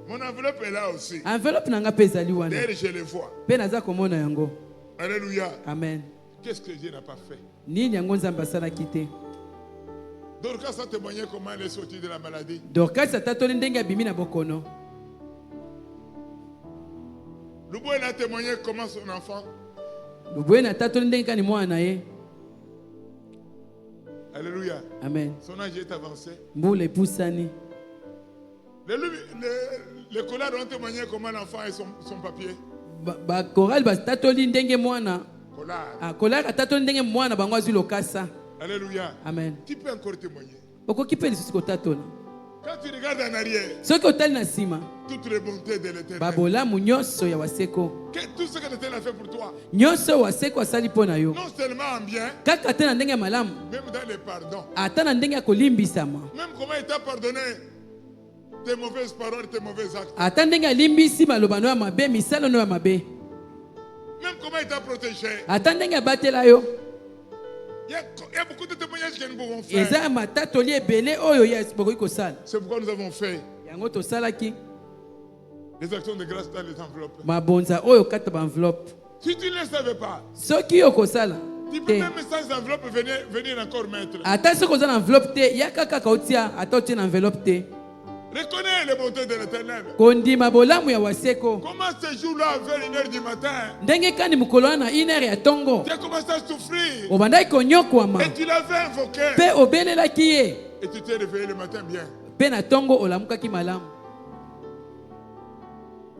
Mon enveloppe est là aussi. D'ailleurs, je les vois. Alléluia. Amen. Qu'est-ce que Dieu n'a pas fait? Dorcas a témoigné comment elle est sortie de la maladie. Loubouen a témoigné comment son enfant. Alléluia. Amen. Son âge est avancé. Les collègues ont témoigné comment l'enfant et son papier. Alléluia. Amen. Tu peux encore témoigner. Quand tu regardes en arrière, toutes les bontés de l'éternel, tout ce que l'éternel a fait pour toi, non seulement en bien, même dans les pardons, même comment il t'a pardonné tes mauvaises paroles, tes mauvais actes, même comment il t'a protégé. Il y a beaucoup de témoignages que nous pouvons faire. C'est pourquoi nous avons fait les actions de grâce dans les enveloppes. Si tu ne le savais pas, tu peux même sans enveloppe venir encore mettre. Reconnais les bontés de l'éternel. Comment ce jour-là, vers 1h du matin, tu as commencé à souffrir. Et tu l'avais invoqué. Et tu t'es réveillé le matin bien.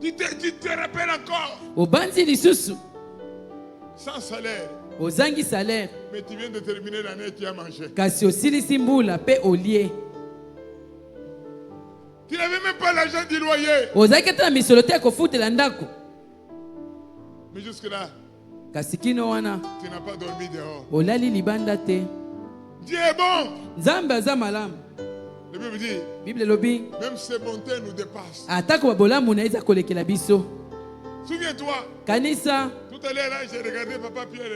Tu te rappelles encore? Obanzi lisusu. Sans salaire. Ozangi salaire. Mais tu viens de terminer l'année, tu as mangé. Kasi osilisi mbula pe olie. Tu n'avais même pas l'argent du loyer. Ozaki ta misolote ya kofutela ndako. Mais jusque là. Kasi kino wana. Tu n'as pas dormi dehors. Olali libanda te. Dieu est bon. Nzambe aza malamu. La Bible dit. Bible lobi. Même ses bontés nous dépassent. Atako babolamu na eza kolekela biso. Souviens-toi. Kanisa. Tout à l'heure, j'ai regardé Papa Pierre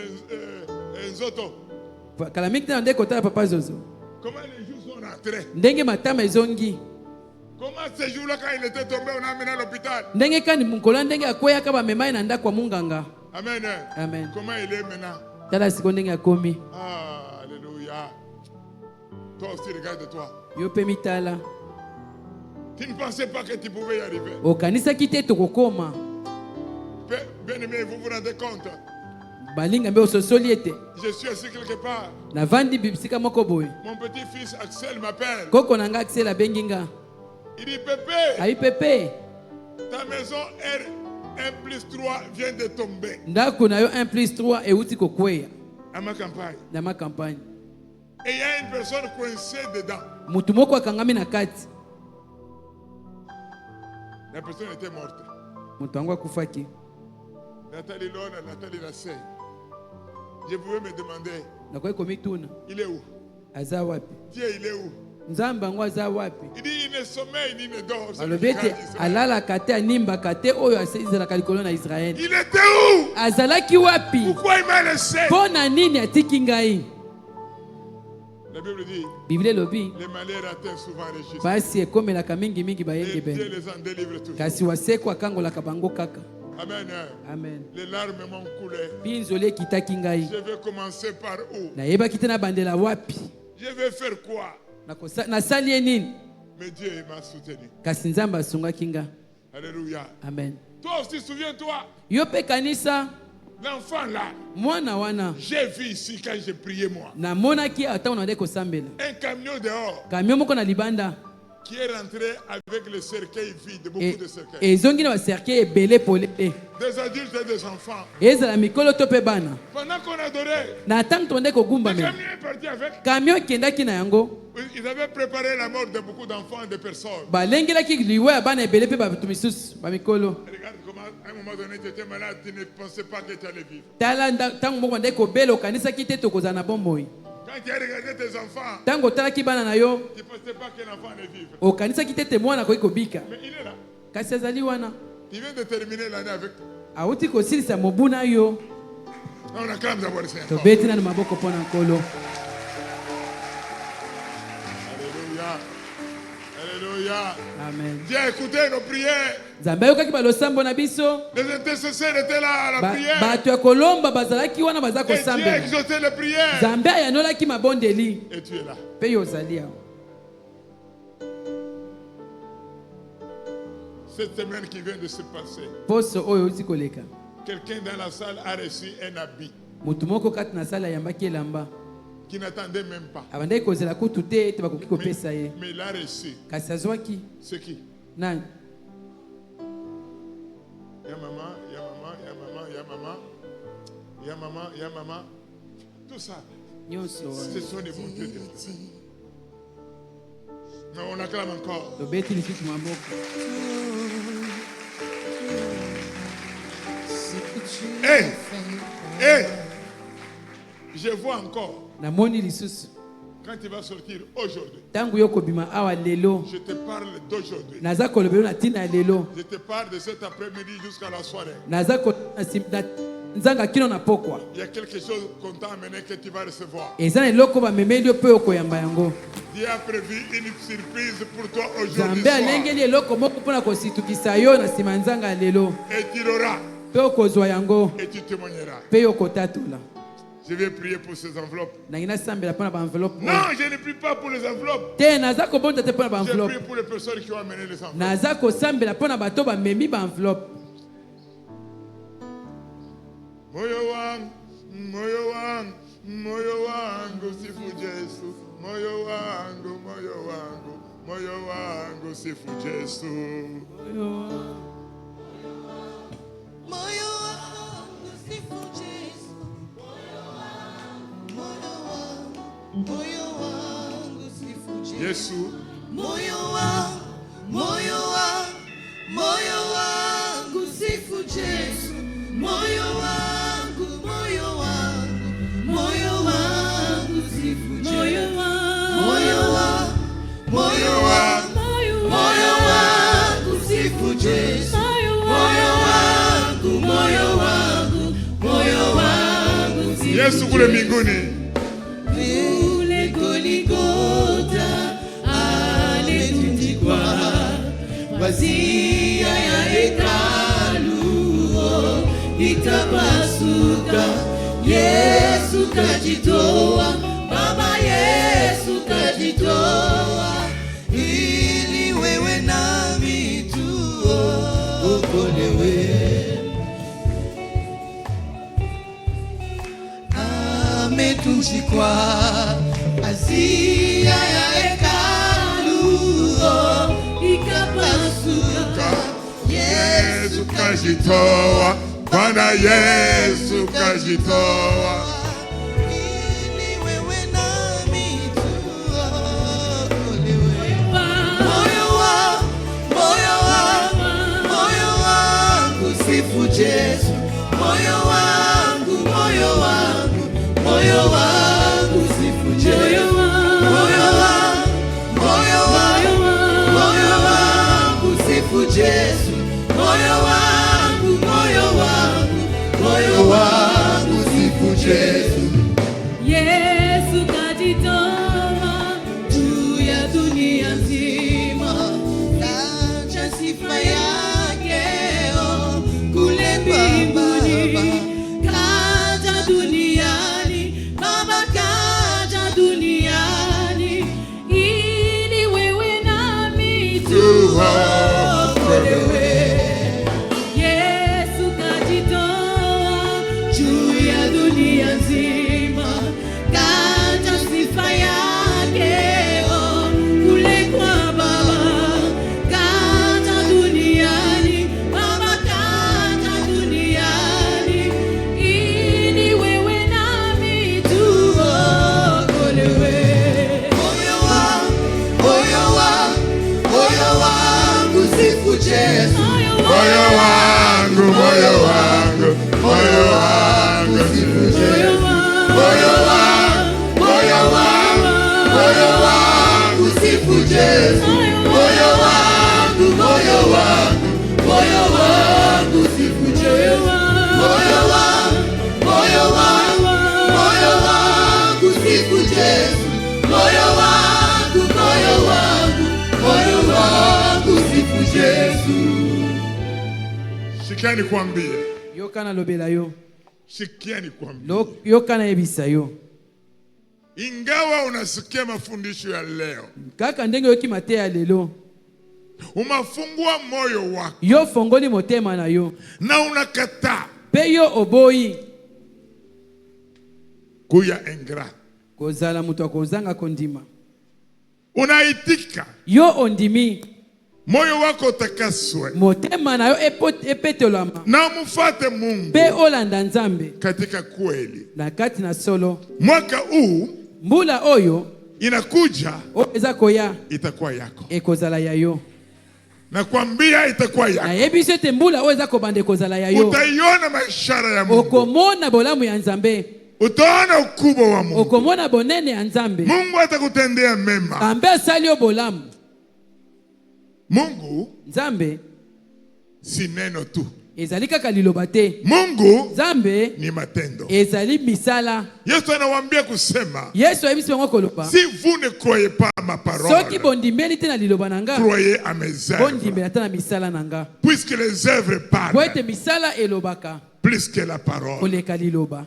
Nzoto. Kalamiki na ndeko tala Papa Zozo. Comment les jours sont rentrés. Ndenge matama ezongi. Comment ces jours-là, quand il était tombé, on a amené à l'hôpital. Ndenge kani munkola ndenge akweyaka bamemai na ndako ya munganga. Amen. Amen. Comment il est maintenant? Tala siko ndenge akomi. Ah, alléluia. Toi aussi, regarde-toi. Yo pe mitala. Tu ne pensais pas que tu pouvais y arriver. Okanisaki te tokokoma. Bien-aimé, vous vous rendez compte? Balinga mbe ososoli ete. Je suis assis quelque part. Navandi bibisika moko boye. Mon petit-fils Axel m'appelle. Koko nanga Axel abenginga. Il dit Pépé. Ayi Pépé. Ta maison R1+3 vient de tomber. Ndako na yo 1+3 euti kokweya. À ma campagne. Na ma campagne. Et il y a une personne coincée dedans. Mutu moko akangami na kati. La personne était morte. Mutu wangu akufaki. Nathalie Lona, Nathalie Lassay. Je pouvais me demander. Nakoye komituna. Il est où? Aza wapi? Dieu, il est où? Nzamba ngo aza wapi? Il dit il ne sommeille ni ne dort. Alobete alala kate animba kate oyo asizela likolo na Israël. Il était où? Azalaki wapi? Pourquoi il m'a laissé? Pona nini atiki ngai? La Bible dit. Bible lobi. Les malheurs atteignent souvent les justes. Basi ekomelaka mingi mingi bayenge Et bene. Dieu les en délivre toujours. Kasi waseko akangolaka bango kaka. Amen. Amen. Les larmes m'ont coulé. Pinzole kitaki ngai. Je vais commencer par où? Nayebaki te na bandela wapi? Je vais faire quoi? Nasali nini? Mais Dieu m'a soutenu. Kasi Nzamba asungaki nga. Alléluia. Amen. Toi aussi, souviens-toi. Yo pe kanisa. L'enfant là. Mwana wana. J'ai vu ici quand j'ai prié moi. Na monaki ata on ande kosambela. Un camion dehors. Camion moko na libanda. Qui est rentré avec le cercueil vide, beaucoup de cercueils. Et zongi na ba cercueil ebele polé. Des adultes et des enfants. Ezala mikolo to pe bana. Pendant qu'on adorait. Na tant to ande ko gumba Le me. camion est parti avec. Camion kendaki na yango. Ils avaient préparé la mort de beaucoup d'enfants et de personnes. Ba lengelaki liwa bana ebele pe ba tumisusu ba mikolo. Regarde comment à un moment donné tu étais malade, tu ne pensais pas que tu allais vivre. Tala tango moko ande ko belo kanisa kite to kozana bomboi. Quand tu as regardé tes enfants, tango talaki bana na yo, tu ne pensais pas que l'enfant allait vivre. O kanisa kite te mwana ko ikobika. Mais il est là. Kasi azali wana. Il vient de terminer l'année avec toi. Auti kosilisa mobuna yo. On acclame d'abord le Seigneur. To beti na maboko pona nkolo. Alléluia. Alléluia. Amen. Dieu a écouté nos prières. Nzambe yoka ki balosambo na biso. Les intercesseurs étaient là à la prière. Bato ya kolomba bazalaki wana baza Et Dieu a kosambela. exaucé les prières. Nzambe ayanolaki mabondeli. Et tu es là. Pe yo ozali awa. Cette semaine qui vient de se passer, Poso oyo uti koleka. quelqu'un dans la salle a reçu un habit Mutu moko kati na sala yambaki elamba. qui n'attendait même pas. Abandaki kozela kutu te ete bakoki kopesa ye. Mais il a reçu. Kasi azwaki. C'est qui? Nani? Ya maman, ya maman, ya maman, ya maman, ya maman, ya maman. Tout ça, Nyonso ce sont des bons Dieu. Mais on acclame encore. to beti lisusu maboko. Hey! Hey! Je vois encore. Namoni lisusu. Quand tu vas sortir aujourd'hui, Tangu yo kobima awa lelo. je te parle d'aujourd'hui. Naza kolobelo na tina lelo. Je te parle de cet après-midi jusqu'à la soirée. Naza ko nzanga kino na pokwa. Il y a quelque chose qu'on t'a amené que tu vas recevoir. Eza eloko ba memeli yo pe okoyamba yango. Dieu a prévu une surprise pour toi aujourd'hui Nzambe alengeli eloko moko pona kositukisa yo na sima nzanga lelo. et tu l'auras Pe okozwa yango. et tu témoigneras. Pe okotatola. Je vais prier pour ces enveloppes. Nangina sambela pona ba enveloppe. Non, je ne prie pas pour les enveloppes. Te naza kobonda te pona ba Je enveloppe. prie pour les personnes qui ont amené les enveloppes. Naza kosambela pona bato ba memi ba enveloppe. Moyo wangu, moyo wangu, moyo wangu sifu Yesu. Moyo wangu, moyo wangu, moyo wangu sifu Yesu. Yesu. Moyo wangu sifu Yesu. Moyo wangu sifu Yesu. Moyo wangu sifu Yesu. Moyo wangu sifu Yesu kule mbinguni. Kule Goligota alitundikwa pazia ya hekalu ikapasuka. Yesu kajitoa, Baba Yesu kajitoa, ili wewe nami tuokolewe. Ametundikwa pazia ya hekalu ikapasuka. Yesu kajitoa, Bwana Yesu kajitoa, ili wewe nami tuokolewe. Moyo wangu sifu Yesu. Moyo wangu sifu Yesu. Moyo wangu sifu Yesu. Moyo wangu sifu Yesu. Yesu kajitoa juu ya dunia nzima, kaja sifa yake kule mbinguni. Kaja duniani, Baba kaja duniani, ili wewe nami tuokolewe. Yesu kajitoa juu ya dunia nzima, kaja sifa yake kule kwa Baba. Kaja duniani, Baba kaja duniani, ili wewe nami tuokolewe. Moyo wangu sifu Yesu. moyo wangu sifu Yesu. Moyo wangu sifu Yesu. Moyo wangu sifu Yesu. Moyo wangu sifu Yesu. Moyo wangu sifu Yesu. Sikiani kuambia. Yokana lobela yo. Sikiani kuambia. Yokana ebisa yo. Ingawa unasikia mafundisho ya leo, kaka ndenge yoki mate ya lelo, umafungua moyo wako, yo fongoli motema na yo, na unakataa pe yo oboyi kuya engra, kozala mutu akozanga kondima, unaitika yo ondimi, moyo wako utakaswe, motema na yo epetolama, na umfuate Mungu pe olanda Nzambe katika kweli. na kati na solo. Mwaka huu mbula oyo inakuja, eza koya itakuwa yako. ekozala ya yo. Nakwambia itakuwa yako. Na yebisi ete mbula oyo eza kobanda ekozala ya yo. Utaiona maishara ya Mungu. Okomona bolamu ya Nzambe. Utaona ukubwa wa Mungu. Okomona bonene ya Nzambe. Mungu atakutendea mema. Nzambe asali yo bolamu. Mungu Nzambe si neno tu. ezali kaka liloba te. Mungu Nzambe ni matendo. ezali misala. Yesu anawaambia kusema, Yesu ayebisi bango koloba, si vous ne croyez pas ma parole, soki bondimeli te na liloba nanga, croyez à mes œuvres. bondimela te na misala nanga. Puisque les œuvres parlent Po ete misala elobaka plus que la parole. koleka liloba.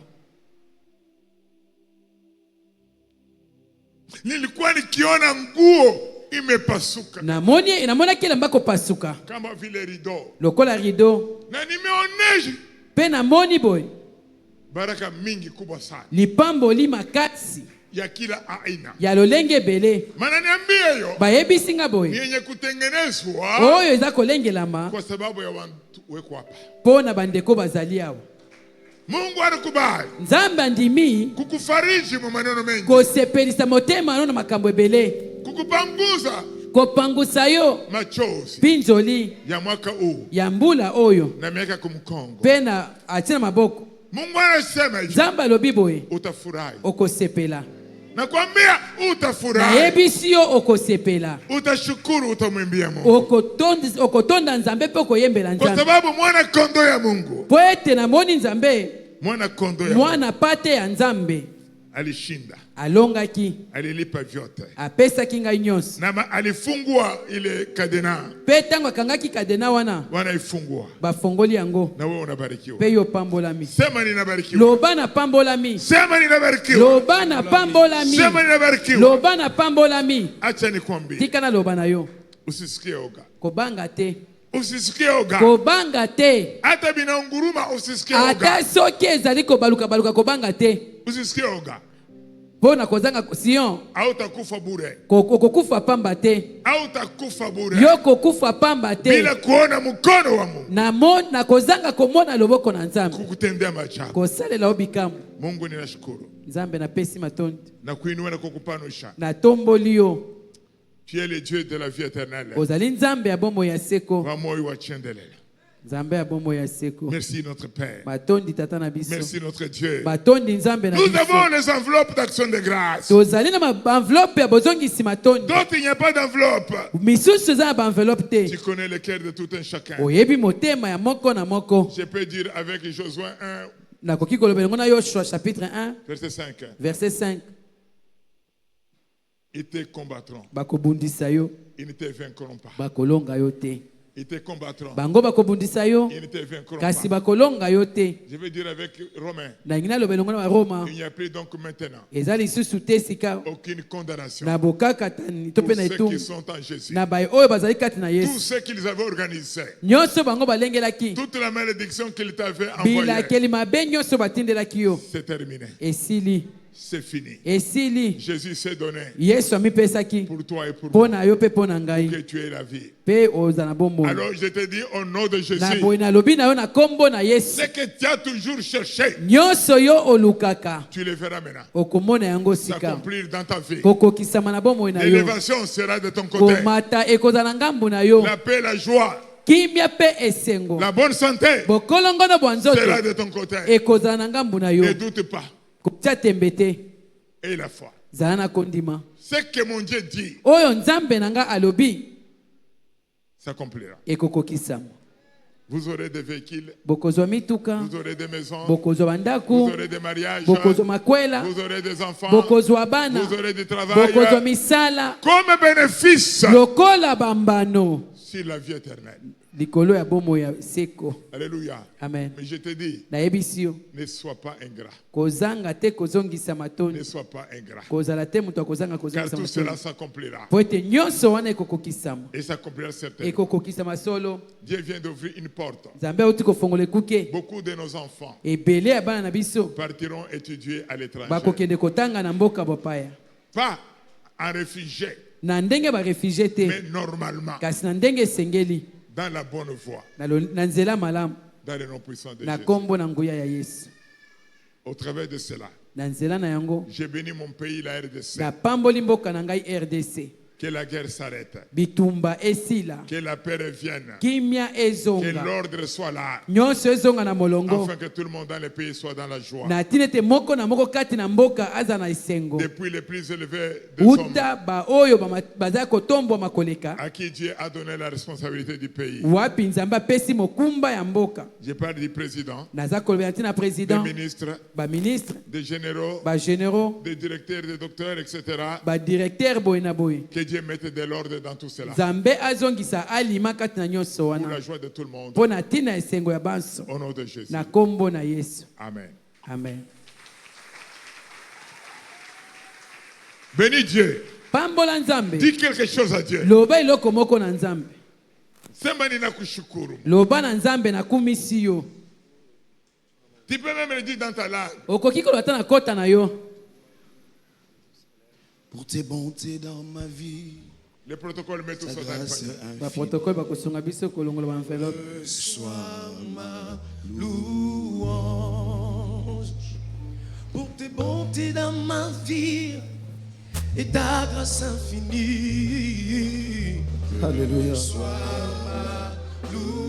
Nilikuwa nikiona nguo imepasuka namona kelamba kopasuka kama vile rideau, lokola rideau, na nimeonesha pe namoni boy baraka mingi kubwa sana lipamboli makasi ya kila aina ya lolenge ebele. Maana niambie yo bayebisi nga boy yenye kutengenezwa oyo eza kolengelama kwa sababu ya watu weko hapa. mpo na bandeko bazali awa. Mungu anakubali Nzambe andimi kukufariji mu maneno mengi, kosepelisa motema no na makambo ebele. kukupanguza kopangusa yo machozi pinzoli ya mwaka huu ya mbula oyo na miaka kumkongo. pena atina maboko. Mungu anasema hivi, Nzambe alobi boye utafurahi. okosepela. Nakwambia utafurahi. Nayebisi yo okosepela. Utashukuru, utamwimbia Mungu. Okotonda Nzambe pe okoyembela Nzambe. Kwa sababu mwana kondo ya Mungu. Po ete namoni Nzambe. Mwana kondo ya Mungu. Mwana pate ya Nzambe. Alishinda. Alongaki. Alilipa vyote. Apesaki ngai nyonso. Na alifungua ile kadena. Pe tango akangaki kadena wana. Wanaifungua. Bafongoli yango. Na wewe unabarikiwa. Pe yo pambolami. Sema ninabarikiwa. Loba na pambolami. Sema ninabarikiwa. Loba na pambolami. Sema ninabarikiwa. Loba na pambolami. Acha nikwambie. Tika na loba na yo. Usisikie oga. Kobanga te. Usisikie oga. Kobanga te. Hata binaunguruma usisikie oga. Ata soki ezali kobaluka kobanga te. Usisikie oga. Pona kozanga Sion. Hautakufa bure. Kokufa pamba te. Hautakufa bure. Yo kokufa pamba te. Bila kuona mkono wa Mungu. Na kozanga komona loboko na Nzambe. Kukutendea maajabu. Kosalela obikamu. Mungu ninashukuru. Nzambe na pesi matondi. Na kuinua na kukupanusha. Na tomboli yo. Tu es le Dieu de la vie éternelle. Ozali Nzambe ya bomoi ya seko. Wa moyo wa chendelela. Nzambe ya bomoi ya seko. Merci notre Père. Matondi tata na biso. Merci notre Dieu. Matondi Nzambe na biso. Nous avons les enveloppes d'action de grâce. Ozali na enveloppe ya bozongisi matondi. D'autres il n'y a pas d'enveloppe. Misusu za ba enveloppe te. Tu connais le cœur de tout un chacun. Oyebi motema ya moko na moko. Je peux dire avec Josué 1. Nakoki kolobela ngona Yoshua chapitre 1 verset 5. Verset 5. Ils te combattront. Bakobundisa yo. Ils ne te vaincront pas. Bakolonga yo te. Ils te combattront. Bango bakobundisa yo. Ils ne te vaincront kasi pas. bakolonga yo te. Je veux dire avec Romains. Na ngina lobela ngona wa Roma. Il n'y a plus donc maintenant. Ezali susu te sika. Aucune condamnation. Na bokaka tani to pe na Tous etum. ceux qui sont en Jésus. Na bai oyo bazali kati na Yesu. Tous ceux qu'ils avaient organisés. Nyonso bango balengelaki. Toute la malédiction qu'ils t'avaient envoyée. Bila kelima be nyonso batindelaki yo. C'est terminé. Esili. C'est fini. Esili. Jésus s'est donné. Yesu amipesaki. Pour toi et pour moi. Pona yo pe pona ngai. Que tu aies la vie. Pe ozana bombo. Alors je te dis au nom de Jésus. Na boina lobi na yo na kombo na Yesu. Ce que tu as toujours cherché. Nyonso yo olukaka. Tu le verras maintenant. Okomona yango sika. S'accomplir dans ta vie. Kokokisama na bombo na yo. L'élévation sera de ton côté. Komata ekozana ngambu na yo. La paix, la joie. Kimia pe esengo. La bonne santé. Bokolongono bwanzoto. Sera de ton côté. Ekozana ngambu na yo. Ne doute pas. Kotia tembete. Et la foi. Zana kondima. Ce que mon Dieu dit. Oyo nzambe nanga alobi. S'accomplira. Ekokokisama. Vous aurez des véhicules. Bokozwa mituka. Vous aurez des maisons. Bokozwa bandaku. Vous aurez des mariages. Bokozwa makwela. Vous aurez des enfants. Bokozwa bana. Vous aurez du travail. Bokozwa misala. Comme bénéfice. Lokola bambano. Sur la vie éternelle. Likolo ya bomo ya seko. Alléluia. Amen. Mais je te dis. Nayebisio. Ne sois pas ingrat. Kozanga te kozongisa matoni. Ne sois pas ingrat. Kozala te muto kozanga kozongisa matoni. Car tout cela s'accomplira. Poete nyonso wana ekokokisama. Et s'accomplira certainement. Ekokokisama solo. Dieu vient d'ouvrir une porte. Nzambe oti kofongola kuke. Beaucoup de nos enfants. Ebele ya bana na biso. Partiront étudier à l'étranger. Bakokende kotanga na mboka bopaya. Pas en réfugié. Na ndenge ba réfugié te. Mais normalement. Kasi na ndenge sengeli. Dans la bonne voie. Na nzela malamu. Dans le nom puissant de Jésus. Na kombo na nguya ya Yesu. Au travers de cela. Na nzela na yango. J'ai béni mon pays, la RDC. Na pamboli mboka na ngai RDC. Que la guerre s'arrête. Bitumba esila. Que la paix revienne. Kimia ezonga. Que l'ordre soit là. Nyonso ezonga na molongo. Afin que tout le monde dans le pays soit dans la joie. Na tinete moko na moko kati na mboka aza na esengo. Depuis les plus élevés des hommes. Uta ba oyo baza kotombo makoleka. À qui Dieu a donné la responsabilité du pays. Wapi nzamba pesi mokumba ya mboka. Je parle du président. Naza kolobela tina président. Des ministres. Ba ministre. Des généraux. Ba généraux. Des directeurs, des docteurs, etc. Ba directeur boy na boy. Que Dieu mette de l'ordre dans tout cela. Zambe azongisa alima kati na nyonso wana. Pour la joie de tout le monde. Pona tina esengo ya banso. Au nom de Jésus. Na kombo na Yesu. Amen. Amen. Bénis Dieu. Pambola nzambe. Dis quelque chose à Dieu. Loba iloko moko na nzambe. Sema ninakushukuru. Loba na nzambe na kumisi yo. Tu peux même le dire dans ta langue. Okoki kolata na kota na yo. Pour tes bontés dans ma vie. Le protocole met tout ça dans le panier. Ba protocole ba kosunga biso kolongola ba enveloppe. Sois ma louange. Pour tes bontés dans ma vie. et ta grâce infinie. Alléluia. Sois ma louange.